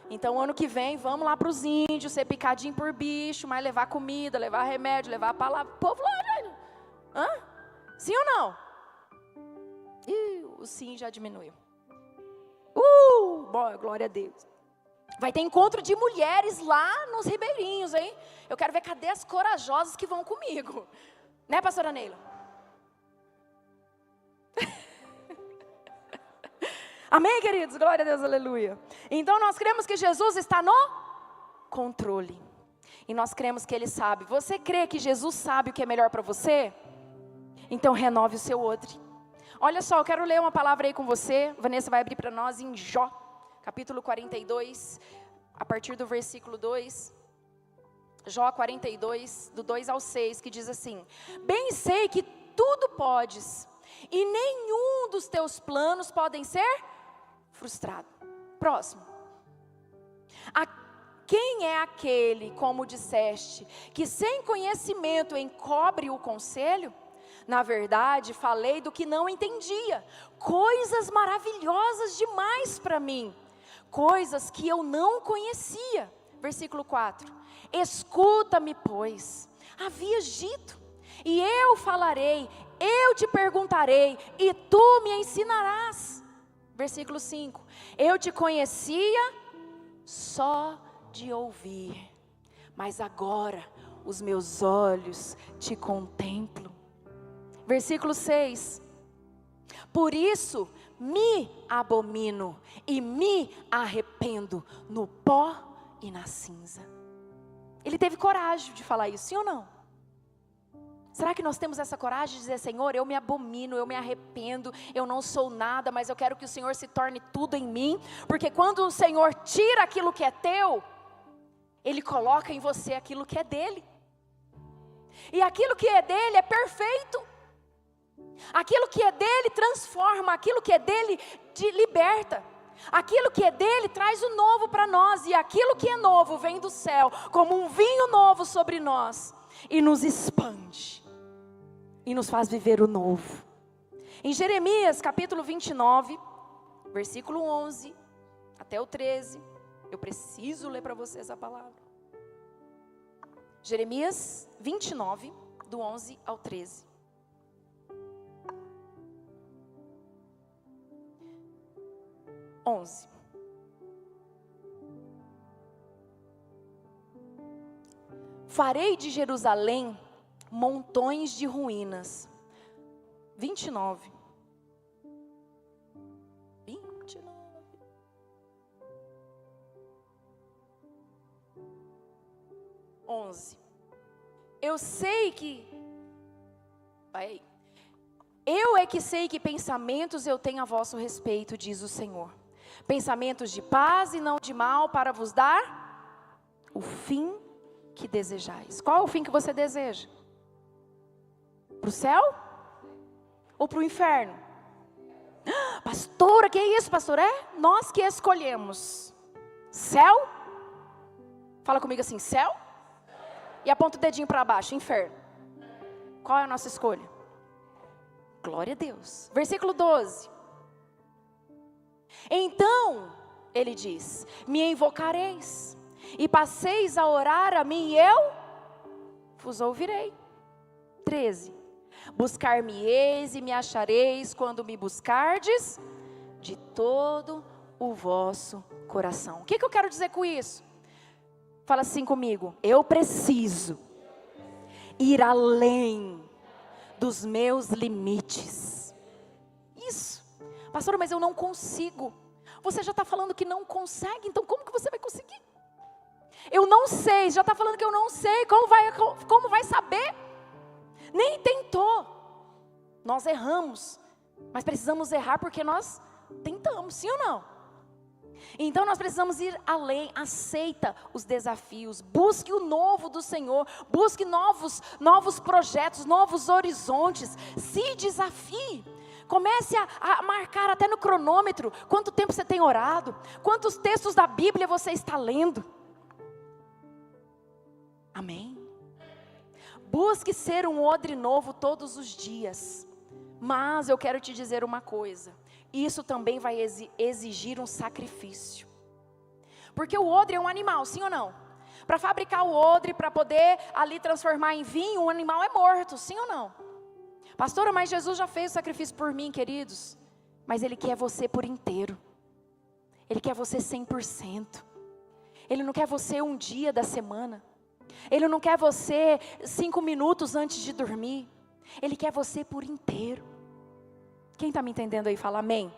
Então ano que vem vamos lá para os índios, ser picadinho por bicho, mas levar comida, levar remédio, levar a palavra. O povo lá, sim ou não? O sim já diminuiu. Bom, glória a Deus. Vai ter encontro de mulheres lá nos ribeirinhos, hein? Eu quero ver cadê as corajosas que vão comigo. Né, pastora Neila? Amém, queridos? Glória a Deus, aleluia. Então nós cremos que Jesus está no controle. E nós cremos que Ele sabe. Você crê que Jesus sabe o que é melhor para você? Então renove o seu odre. Olha só, eu quero ler uma palavra aí com você. Vanessa vai abrir para nós em Jó, capítulo 42, a partir do versículo 2. Jó 42, do 2 ao 6, que diz assim: bem sei que tudo podes, e nenhum dos teus planos podem ser frustrado. Próximo. Quem é aquele, como disseste, que sem conhecimento encobre o conselho? Na verdade, falei do que não entendia, coisas maravilhosas demais para mim, coisas que eu não conhecia. Versículo 4. Escuta-me, pois, havias dito, e eu falarei, eu te perguntarei, e tu me ensinarás. Versículo 5. Eu te conhecia só de ouvir, mas agora os meus olhos te contemplam. Versículo 6. Por isso me abomino e me arrependo no pó e na cinza. Ele teve coragem de falar isso, sim ou não? Será que nós temos essa coragem de dizer: Senhor, eu me abomino, eu me arrependo, eu não sou nada, mas eu quero que o Senhor se torne tudo em mim? Porque quando o Senhor tira aquilo que é teu, Ele coloca em você aquilo que é dele. E aquilo que é dele é perfeito. Aquilo que é dele transforma, aquilo que é dele te liberta. Aquilo que é dele traz o novo para nós. E aquilo que é novo vem do céu, como um vinho novo sobre nós, e nos expande, e nos faz viver o novo. Em Jeremias capítulo 29, versículo 11 até o 13, eu preciso ler para você essa palavra. Jeremias 29, do 11 ao 13. Farei de Jerusalém montões de ruínas. 29. 11. Eu sei que... Vai aí. Eu é que sei que pensamentos eu tenho a vosso respeito, diz o Senhor. Pensamentos de paz e não de mal, para vos dar o fim que desejais. Qual é o fim que você deseja? Para o céu? Ou para o inferno? Pastora, que é isso, pastor? É nós que escolhemos. Céu? Fala comigo assim, céu? E aponta o dedinho para baixo, inferno. Qual é a nossa escolha? Glória a Deus. Versículo 12. Então, ele diz, me invocareis, e passeis a orar a mim, e eu vos ouvirei. 13. Buscar-me-eis e me achareis, quando me buscardes de todo o vosso coração. O que eu quero dizer com isso? Fala assim comigo, eu preciso ir além dos meus limites. Isso. Pastor, mas eu não consigo. Você já está falando que não consegue, então como que você vai conseguir? Eu não sei, já está falando que eu não sei, como vai saber? Nem tentou. Nós erramos, mas precisamos errar porque nós tentamos, sim ou não? Então nós precisamos ir além, aceita os desafios, busque o novo do Senhor, busque novos projetos, novos horizontes, se desafie. Comece a marcar até no cronômetro quanto tempo você tem orado, quantos textos da Bíblia você está lendo. Amém? Busque ser um odre novo todos os dias. Mas eu quero te dizer uma coisa, isso também vai exigir um sacrifício. Porque o odre é um animal, sim ou não? Para fabricar o odre, para poder ali transformar em vinho, o animal é morto, sim ou não? Pastora, mas Jesus já fez o sacrifício por mim, queridos. Mas Ele quer você por inteiro. Ele quer você 100%. Ele não quer você um dia da semana. Ele não quer você 5 minutos antes de dormir. Ele quer você por inteiro. Quem está me entendendo aí, fala amém.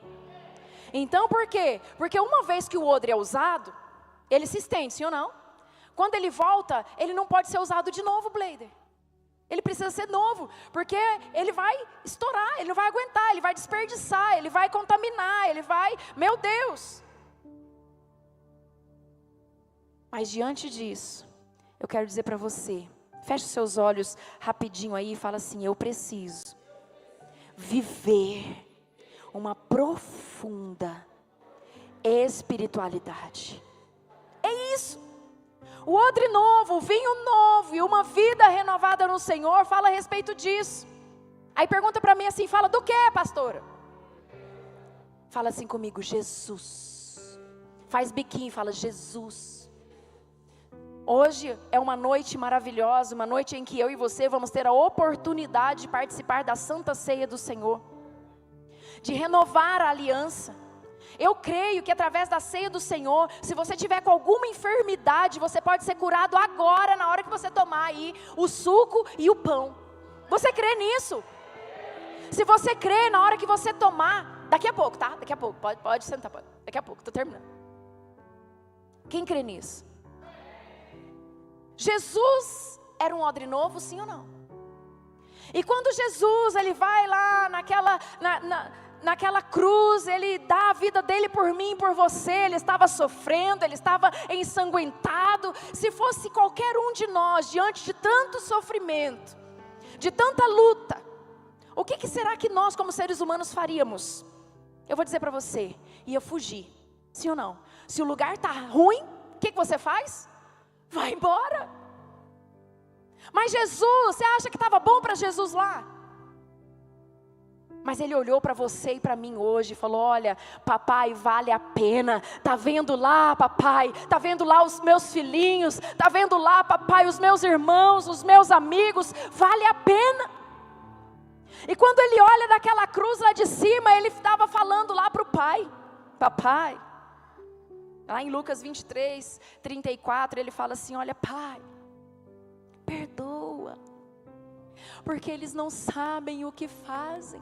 Então por quê? Porque uma vez que o odre é usado, ele se estende, sim ou não? Quando ele volta, ele não pode ser usado de novo, Blader. Ele precisa ser novo, porque ele vai estourar, ele não vai aguentar, ele vai desperdiçar, ele vai contaminar, ele vai, meu Deus. Mas diante disso, eu quero dizer para você, feche os seus olhos rapidinho aí e fala assim: eu preciso viver uma profunda espiritualidade. É isso. O odre novo, o vinho novo e uma vida renovada no Senhor fala a respeito disso. Aí pergunta para mim assim, fala do que, pastora? Fala assim comigo, Jesus. Faz biquinho, fala Jesus. Hoje é uma noite maravilhosa, uma noite em que eu e você vamos ter a oportunidade de participar da Santa Ceia do Senhor, de renovar a aliança. Eu creio que através da ceia do Senhor, se você tiver com alguma enfermidade, você pode ser curado agora, na hora que você tomar aí o suco e o pão. Você crê nisso? Se você crê, na hora que você tomar, daqui a pouco, tá? Daqui a pouco, pode sentar, pode. Daqui a pouco, estou terminando. Quem crê nisso? Jesus era um odre novo, sim ou não? E quando Jesus, ele vai lá naquela cruz, ele dá a vida dele por mim e por você, ele estava sofrendo, ele estava ensanguentado. Se fosse qualquer um de nós, diante de tanto sofrimento, de tanta luta, o que será que nós como seres humanos faríamos? Eu vou dizer para você, ia fugir, sim ou não? Se o lugar está ruim, o que você faz? Vai embora. Mas Jesus, você acha que estava bom para Jesus lá? Mas Ele olhou para você e para mim hoje e falou: olha, papai, vale a pena. Está vendo lá, papai? Está vendo lá os meus filhinhos? Está vendo lá, papai, os meus irmãos, os meus amigos? Vale a pena. E quando Ele olha daquela cruz lá de cima, Ele estava falando lá para o Pai: papai. Lá em Lucas 23, 34, Ele fala assim: olha, Pai, perdoa, porque eles não sabem o que fazem.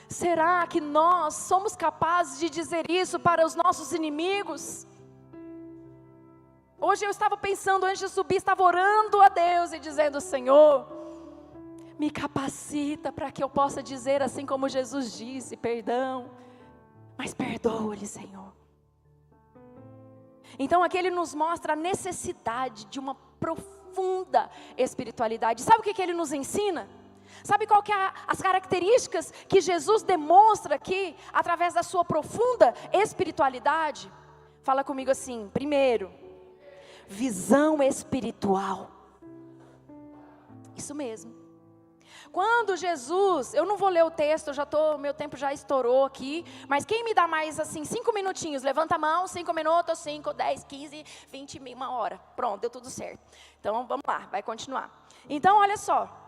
Será que nós somos capazes de dizer isso para os nossos inimigos? Hoje eu estava pensando, antes de subir, estava orando a Deus e dizendo: Senhor, me capacita para que eu possa dizer assim como Jesus disse, perdão, mas perdoa-lhe, Senhor. Então aqui Ele nos mostra a necessidade de uma profunda espiritualidade. Sabe o que Ele nos ensina? Sabe qual que é as características que Jesus demonstra aqui, através da sua profunda espiritualidade? Fala comigo assim, primeiro, visão espiritual. Isso mesmo. Quando Jesus, eu não vou ler o texto, meu tempo já estourou aqui, mas quem me dá mais assim, 5 minutinhos, levanta a mão, 5 minutos, 5, 10, 15, 20, 1 hora, pronto, deu tudo certo. Então vamos lá, vai continuar. Então olha só,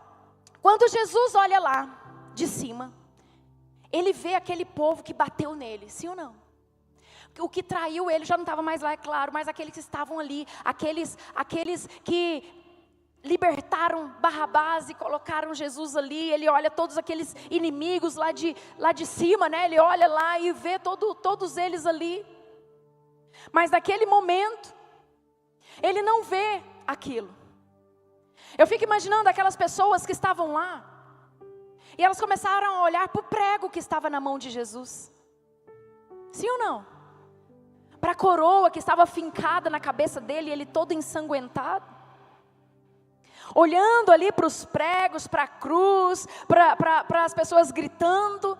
quando Jesus olha lá de cima, Ele vê aquele povo que bateu nele, sim ou não? O que traiu ele já não estava mais lá, é claro, mas aqueles que estavam ali, aqueles que libertaram Barrabás e colocaram Jesus ali. Ele olha todos aqueles inimigos lá de cima, né? Ele olha lá e vê todos eles ali. Mas naquele momento, Ele não vê aquilo. Eu fico imaginando aquelas pessoas que estavam lá, e elas começaram a olhar para o prego que estava na mão de Jesus. Sim ou não? Para a coroa que estava fincada na cabeça dele, ele todo ensanguentado. Olhando ali para os pregos, para a cruz, para as pessoas gritando.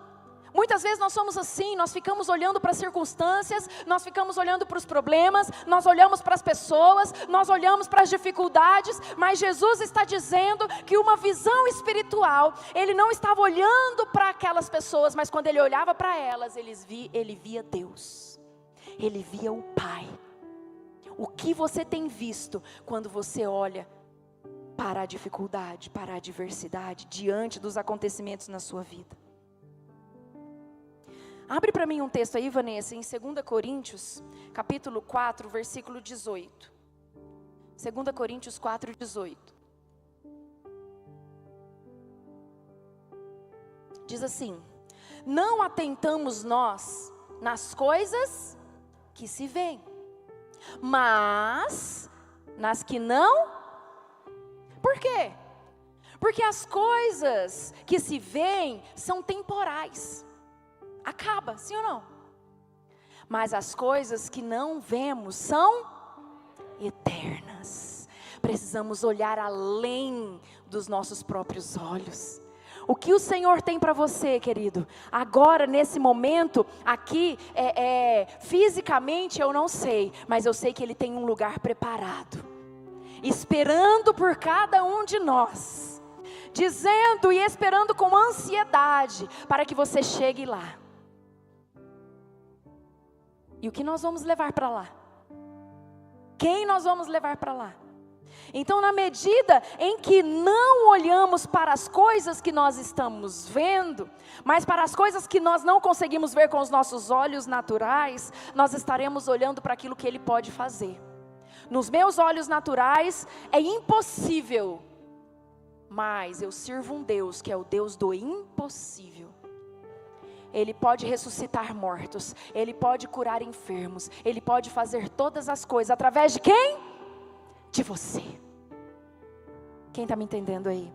Muitas vezes nós somos assim, nós ficamos olhando para as circunstâncias, nós ficamos olhando para os problemas, nós olhamos para as pessoas, nós olhamos para as dificuldades, mas Jesus está dizendo que uma visão espiritual, ele não estava olhando para aquelas pessoas, mas quando ele olhava para elas, ele via Deus, ele via o Pai. O que você tem visto quando você olha para a dificuldade, para a adversidade, diante dos acontecimentos na sua vida? Abre para mim um texto aí, Vanessa, em 2 Coríntios, capítulo 4, versículo 18. 2 Coríntios 4, 18. Diz assim: não atentamos nós nas coisas que se veem, mas nas que não. Por quê? Porque as coisas que se veem são temporais. Acaba, sim ou não? Mas as coisas que não vemos são eternas. Precisamos olhar além dos nossos próprios olhos. O que o Senhor tem para você, querido? Agora, nesse momento, aqui, fisicamente eu não sei, mas eu sei que Ele tem um lugar preparado, esperando por cada um de nós, dizendo e esperando com ansiedade, para que você chegue lá. E o que nós vamos levar para lá? Quem nós vamos levar para lá? Então, na medida em que não olhamos para as coisas que nós estamos vendo, mas para as coisas que nós não conseguimos ver com os nossos olhos naturais, nós estaremos olhando para aquilo que Ele pode fazer. Nos meus olhos naturais é impossível, mas eu sirvo um Deus que é o Deus do impossível. Ele pode ressuscitar mortos, Ele pode curar enfermos, Ele pode fazer todas as coisas, através de quem? De você. Quem está me entendendo aí?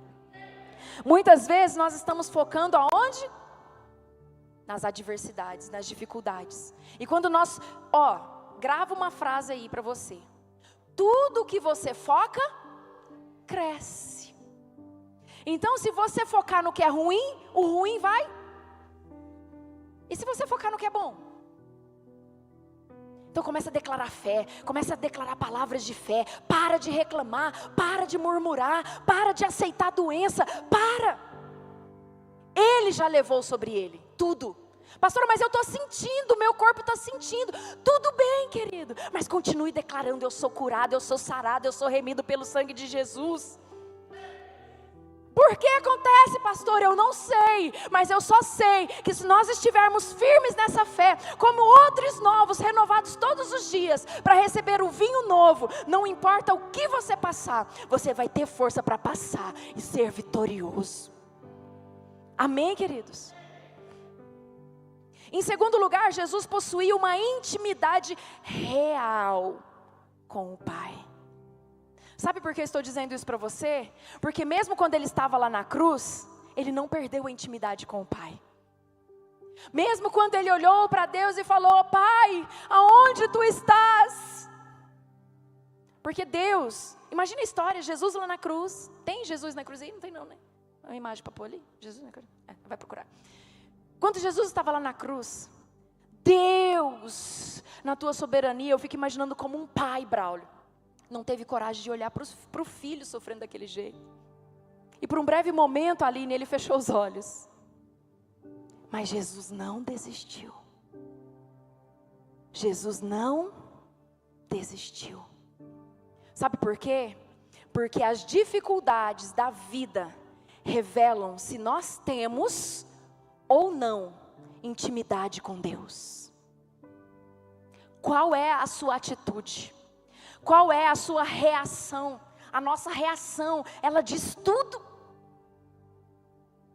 Muitas vezes nós estamos focando aonde? Nas adversidades, nas dificuldades. E quando nós, grava uma frase aí para você: tudo que você foca, cresce. Então, se você focar no que é ruim, o ruim vai. E se você focar no que é bom? Então começa a declarar fé, começa a declarar palavras de fé. Para de reclamar, para de murmurar, para de aceitar a doença, para. Ele já levou sobre ele, tudo. Pastora, mas eu estou sentindo, meu corpo está sentindo. Tudo bem, querido, mas continue declarando: eu sou curado, eu sou sarado, eu sou remido pelo sangue de Jesus. Por que acontece, pastor? Eu não sei, mas eu só sei que se nós estivermos firmes nessa fé, como outros novos, renovados todos os dias, para receber o vinho novo, não importa o que você passar, você vai ter força para passar e ser vitorioso. Amém, queridos? Em segundo lugar, Jesus possuía uma intimidade real com o Pai. Sabe por que eu estou dizendo isso para você? Porque mesmo quando ele estava lá na cruz, ele não perdeu a intimidade com o Pai. Mesmo quando ele olhou para Deus e falou: Pai, aonde tu estás? Porque Deus, imagina a história, Jesus lá na cruz. Tem Jesus na cruz aí? Não tem não, né? É uma imagem para pôr ali? Jesus na cruz? Vai procurar. Quando Jesus estava lá na cruz, Deus, na tua soberania, eu fico imaginando como um pai, Braulio, não teve coragem de olhar para o filho sofrendo daquele jeito. E por um breve momento, Aline, ele fechou os olhos. Mas Jesus não desistiu. Jesus não desistiu. Sabe por quê? Porque as dificuldades da vida revelam se nós temos ou não intimidade com Deus. Qual é a sua atitude? Qual é a sua reação? A nossa reação, ela diz tudo.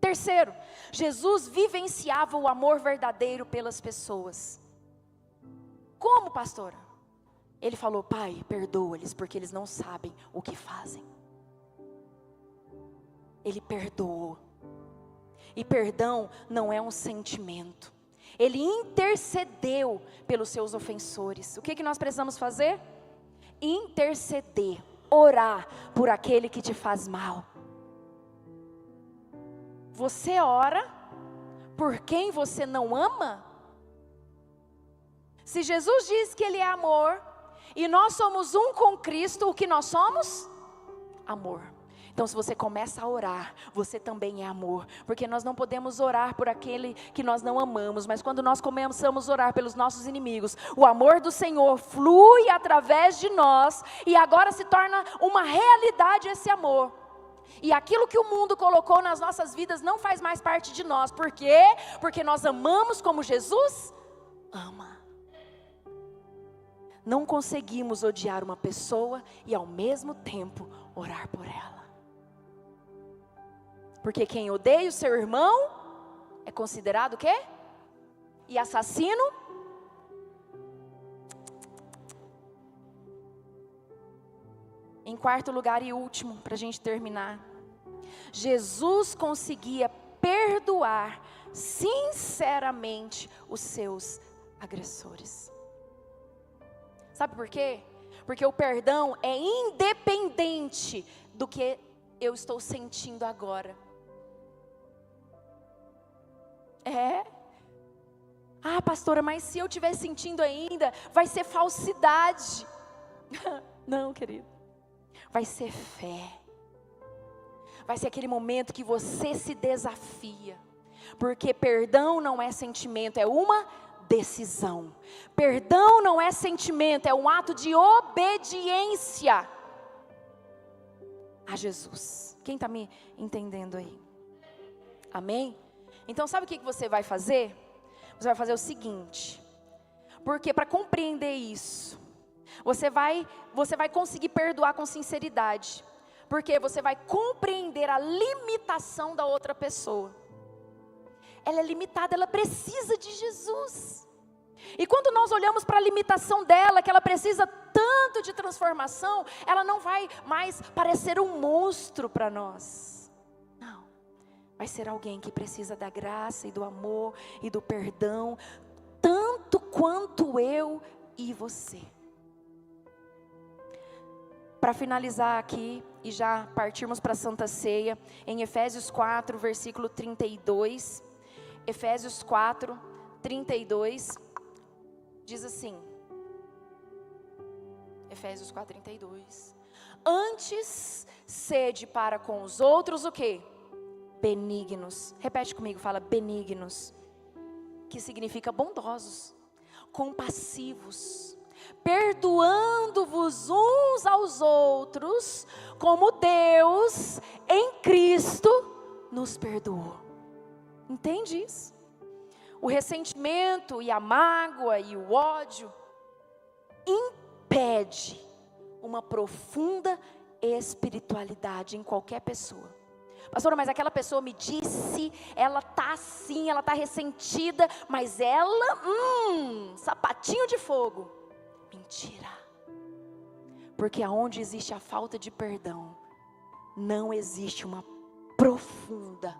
Terceiro, Jesus vivenciava o amor verdadeiro pelas pessoas. Como, pastora? Ele falou: Pai, perdoa-lhes, porque eles não sabem o que fazem. Ele perdoou. E perdão não é um sentimento. Ele intercedeu pelos seus ofensores. O que nós precisamos fazer? Interceder, orar por aquele que te faz mal. Você ora por quem você não ama? Se Jesus diz que Ele é amor, e nós somos um com Cristo, o que nós somos? Amor. Então se você começa a orar, você também é amor, porque nós não podemos orar por aquele que nós não amamos, mas quando nós começamos a orar pelos nossos inimigos, o amor do Senhor flui através de nós, e agora se torna uma realidade esse amor, e aquilo que o mundo colocou nas nossas vidas não faz mais parte de nós. Por quê? Porque nós amamos como Jesus ama. Não conseguimos odiar uma pessoa e ao mesmo tempo orar por ela. Porque quem odeia o seu irmão é considerado o quê? E assassino? Em quarto lugar e último, para a gente terminar, Jesus conseguia perdoar sinceramente os seus agressores. Sabe por quê? Porque o perdão é independente do que eu estou sentindo agora. Ah, pastora, mas se eu estiver sentindo ainda, vai ser falsidade. Não, querido. Vai ser fé. Vai ser aquele momento que você se desafia. Porque perdão não é sentimento, é uma decisão. Perdão não é sentimento, é um ato de obediência a Jesus. Quem está me entendendo aí? Amém? Então sabe o que você vai fazer? Você vai fazer o seguinte, porque para compreender isso, você vai conseguir perdoar com sinceridade, porque você vai compreender a limitação da outra pessoa. Ela é limitada, ela precisa de Jesus. E quando nós olhamos para a limitação dela, que ela precisa tanto de transformação, ela não vai mais parecer um monstro para nós. Não, vai ser alguém que precisa da graça e do amor e do perdão, tanto quanto eu e você. Para finalizar aqui e já partirmos para a Santa Ceia, em Efésios 4, versículo 32, Efésios 4, 32, diz assim, Efésios 4, 32, antes sede para com os outros o quê? Benignos. Repete comigo, fala benignos, que significa bondosos, compassivos, perdoando-vos uns aos outros, como Deus em Cristo nos perdoou. Entende isso? O ressentimento e a mágoa e o ódio impede uma profunda espiritualidade em qualquer pessoa. Pastora, mas aquela pessoa me disse, ela está assim, ela está ressentida, mas ela, sapatinho de fogo. Mentira. Porque aonde existe a falta de perdão, não existe uma profunda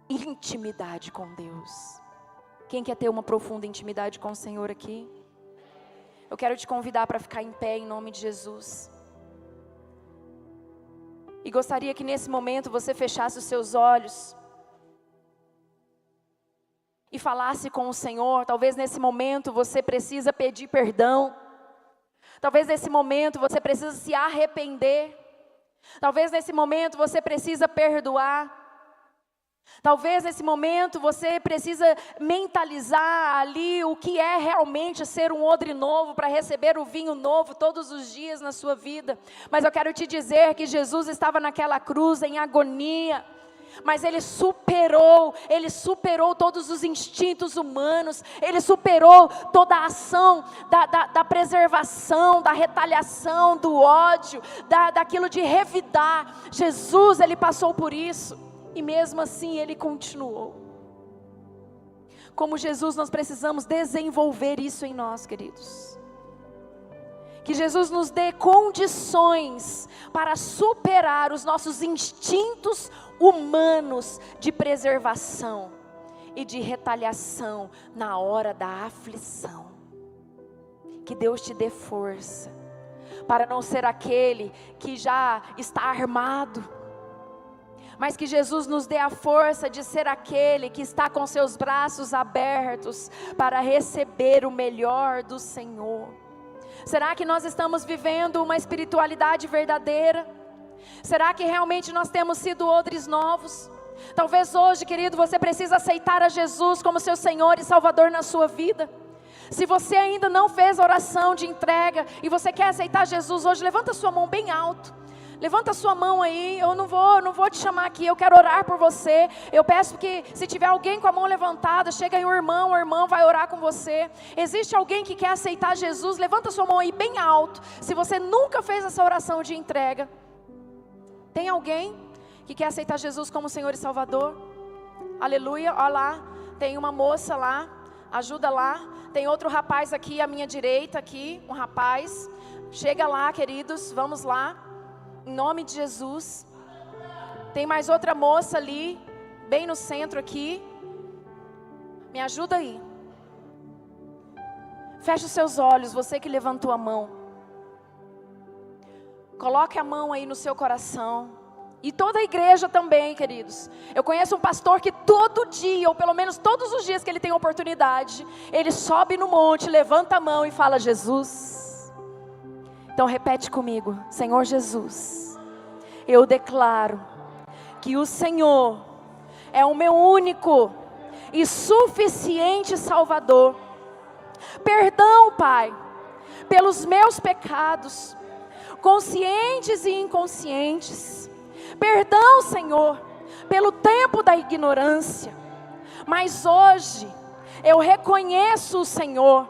intimidade com Deus. Quem quer ter uma profunda intimidade com o Senhor aqui? Eu quero te convidar para ficar em pé em nome de Jesus. E gostaria que nesse momento você fechasse os seus olhos e falasse com o Senhor. Talvez nesse momento você precisa pedir perdão. Talvez nesse momento você precisa se arrepender. Talvez nesse momento você precisa perdoar. Talvez nesse momento você precisa mentalizar ali o que é realmente ser um odre novo, para receber o vinho novo todos os dias na sua vida. Mas eu quero te dizer que Jesus estava naquela cruz em agonia, mas Ele superou todos os instintos humanos, Ele superou toda a ação da preservação, da retaliação, do ódio, daquilo de revidar. Jesus, Ele passou por isso. E mesmo assim Ele continuou. Como Jesus, nós precisamos desenvolver isso em nós, queridos. Que Jesus nos dê condições para superar os nossos instintos humanos de preservação e de retaliação na hora da aflição. Que Deus te dê força para não ser aquele que já está armado, mas que Jesus nos dê a força de ser aquele que está com seus braços abertos para receber o melhor do Senhor. Será que nós estamos vivendo uma espiritualidade verdadeira? Será que realmente nós temos sido odres novos? Talvez hoje, querido, você precisa aceitar a Jesus como seu Senhor e Salvador na sua vida. Se você ainda não fez a oração de entrega e você quer aceitar Jesus hoje, levanta sua mão bem alto. Levanta sua mão aí. Eu não vou te chamar aqui, eu quero orar por você. Eu peço que se tiver alguém com a mão levantada, chega aí um irmão ou irmã, vai orar com você. Existe alguém que quer aceitar Jesus? Levanta sua mão aí bem alto. Se você nunca fez essa oração de entrega, tem alguém que quer aceitar Jesus como Senhor e Salvador? Aleluia, olha lá, tem uma moça lá, ajuda lá. Tem outro rapaz aqui à minha direita, aqui, um rapaz. Chega lá, queridos, vamos lá. Em nome de Jesus. Tem mais outra moça ali, bem no centro aqui. Me ajuda aí. Feche os seus olhos, você que levantou a mão. Coloque a mão aí no seu coração. E toda a igreja também, queridos. Eu conheço um pastor que todo dia, ou pelo menos todos os dias que ele tem oportunidade, ele sobe no monte, levanta a mão e fala: Jesus. Então repete comigo: Senhor Jesus, eu declaro que o Senhor é o meu único e suficiente Salvador. Perdão, Pai, pelos meus pecados, conscientes e inconscientes. Perdão, Senhor, pelo tempo da ignorância. Mas hoje eu reconheço o Senhor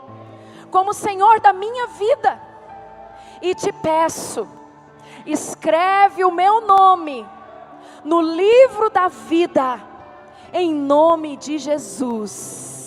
como Senhor da minha vida. E te peço, escreve o meu nome no livro da vida, em nome de Jesus.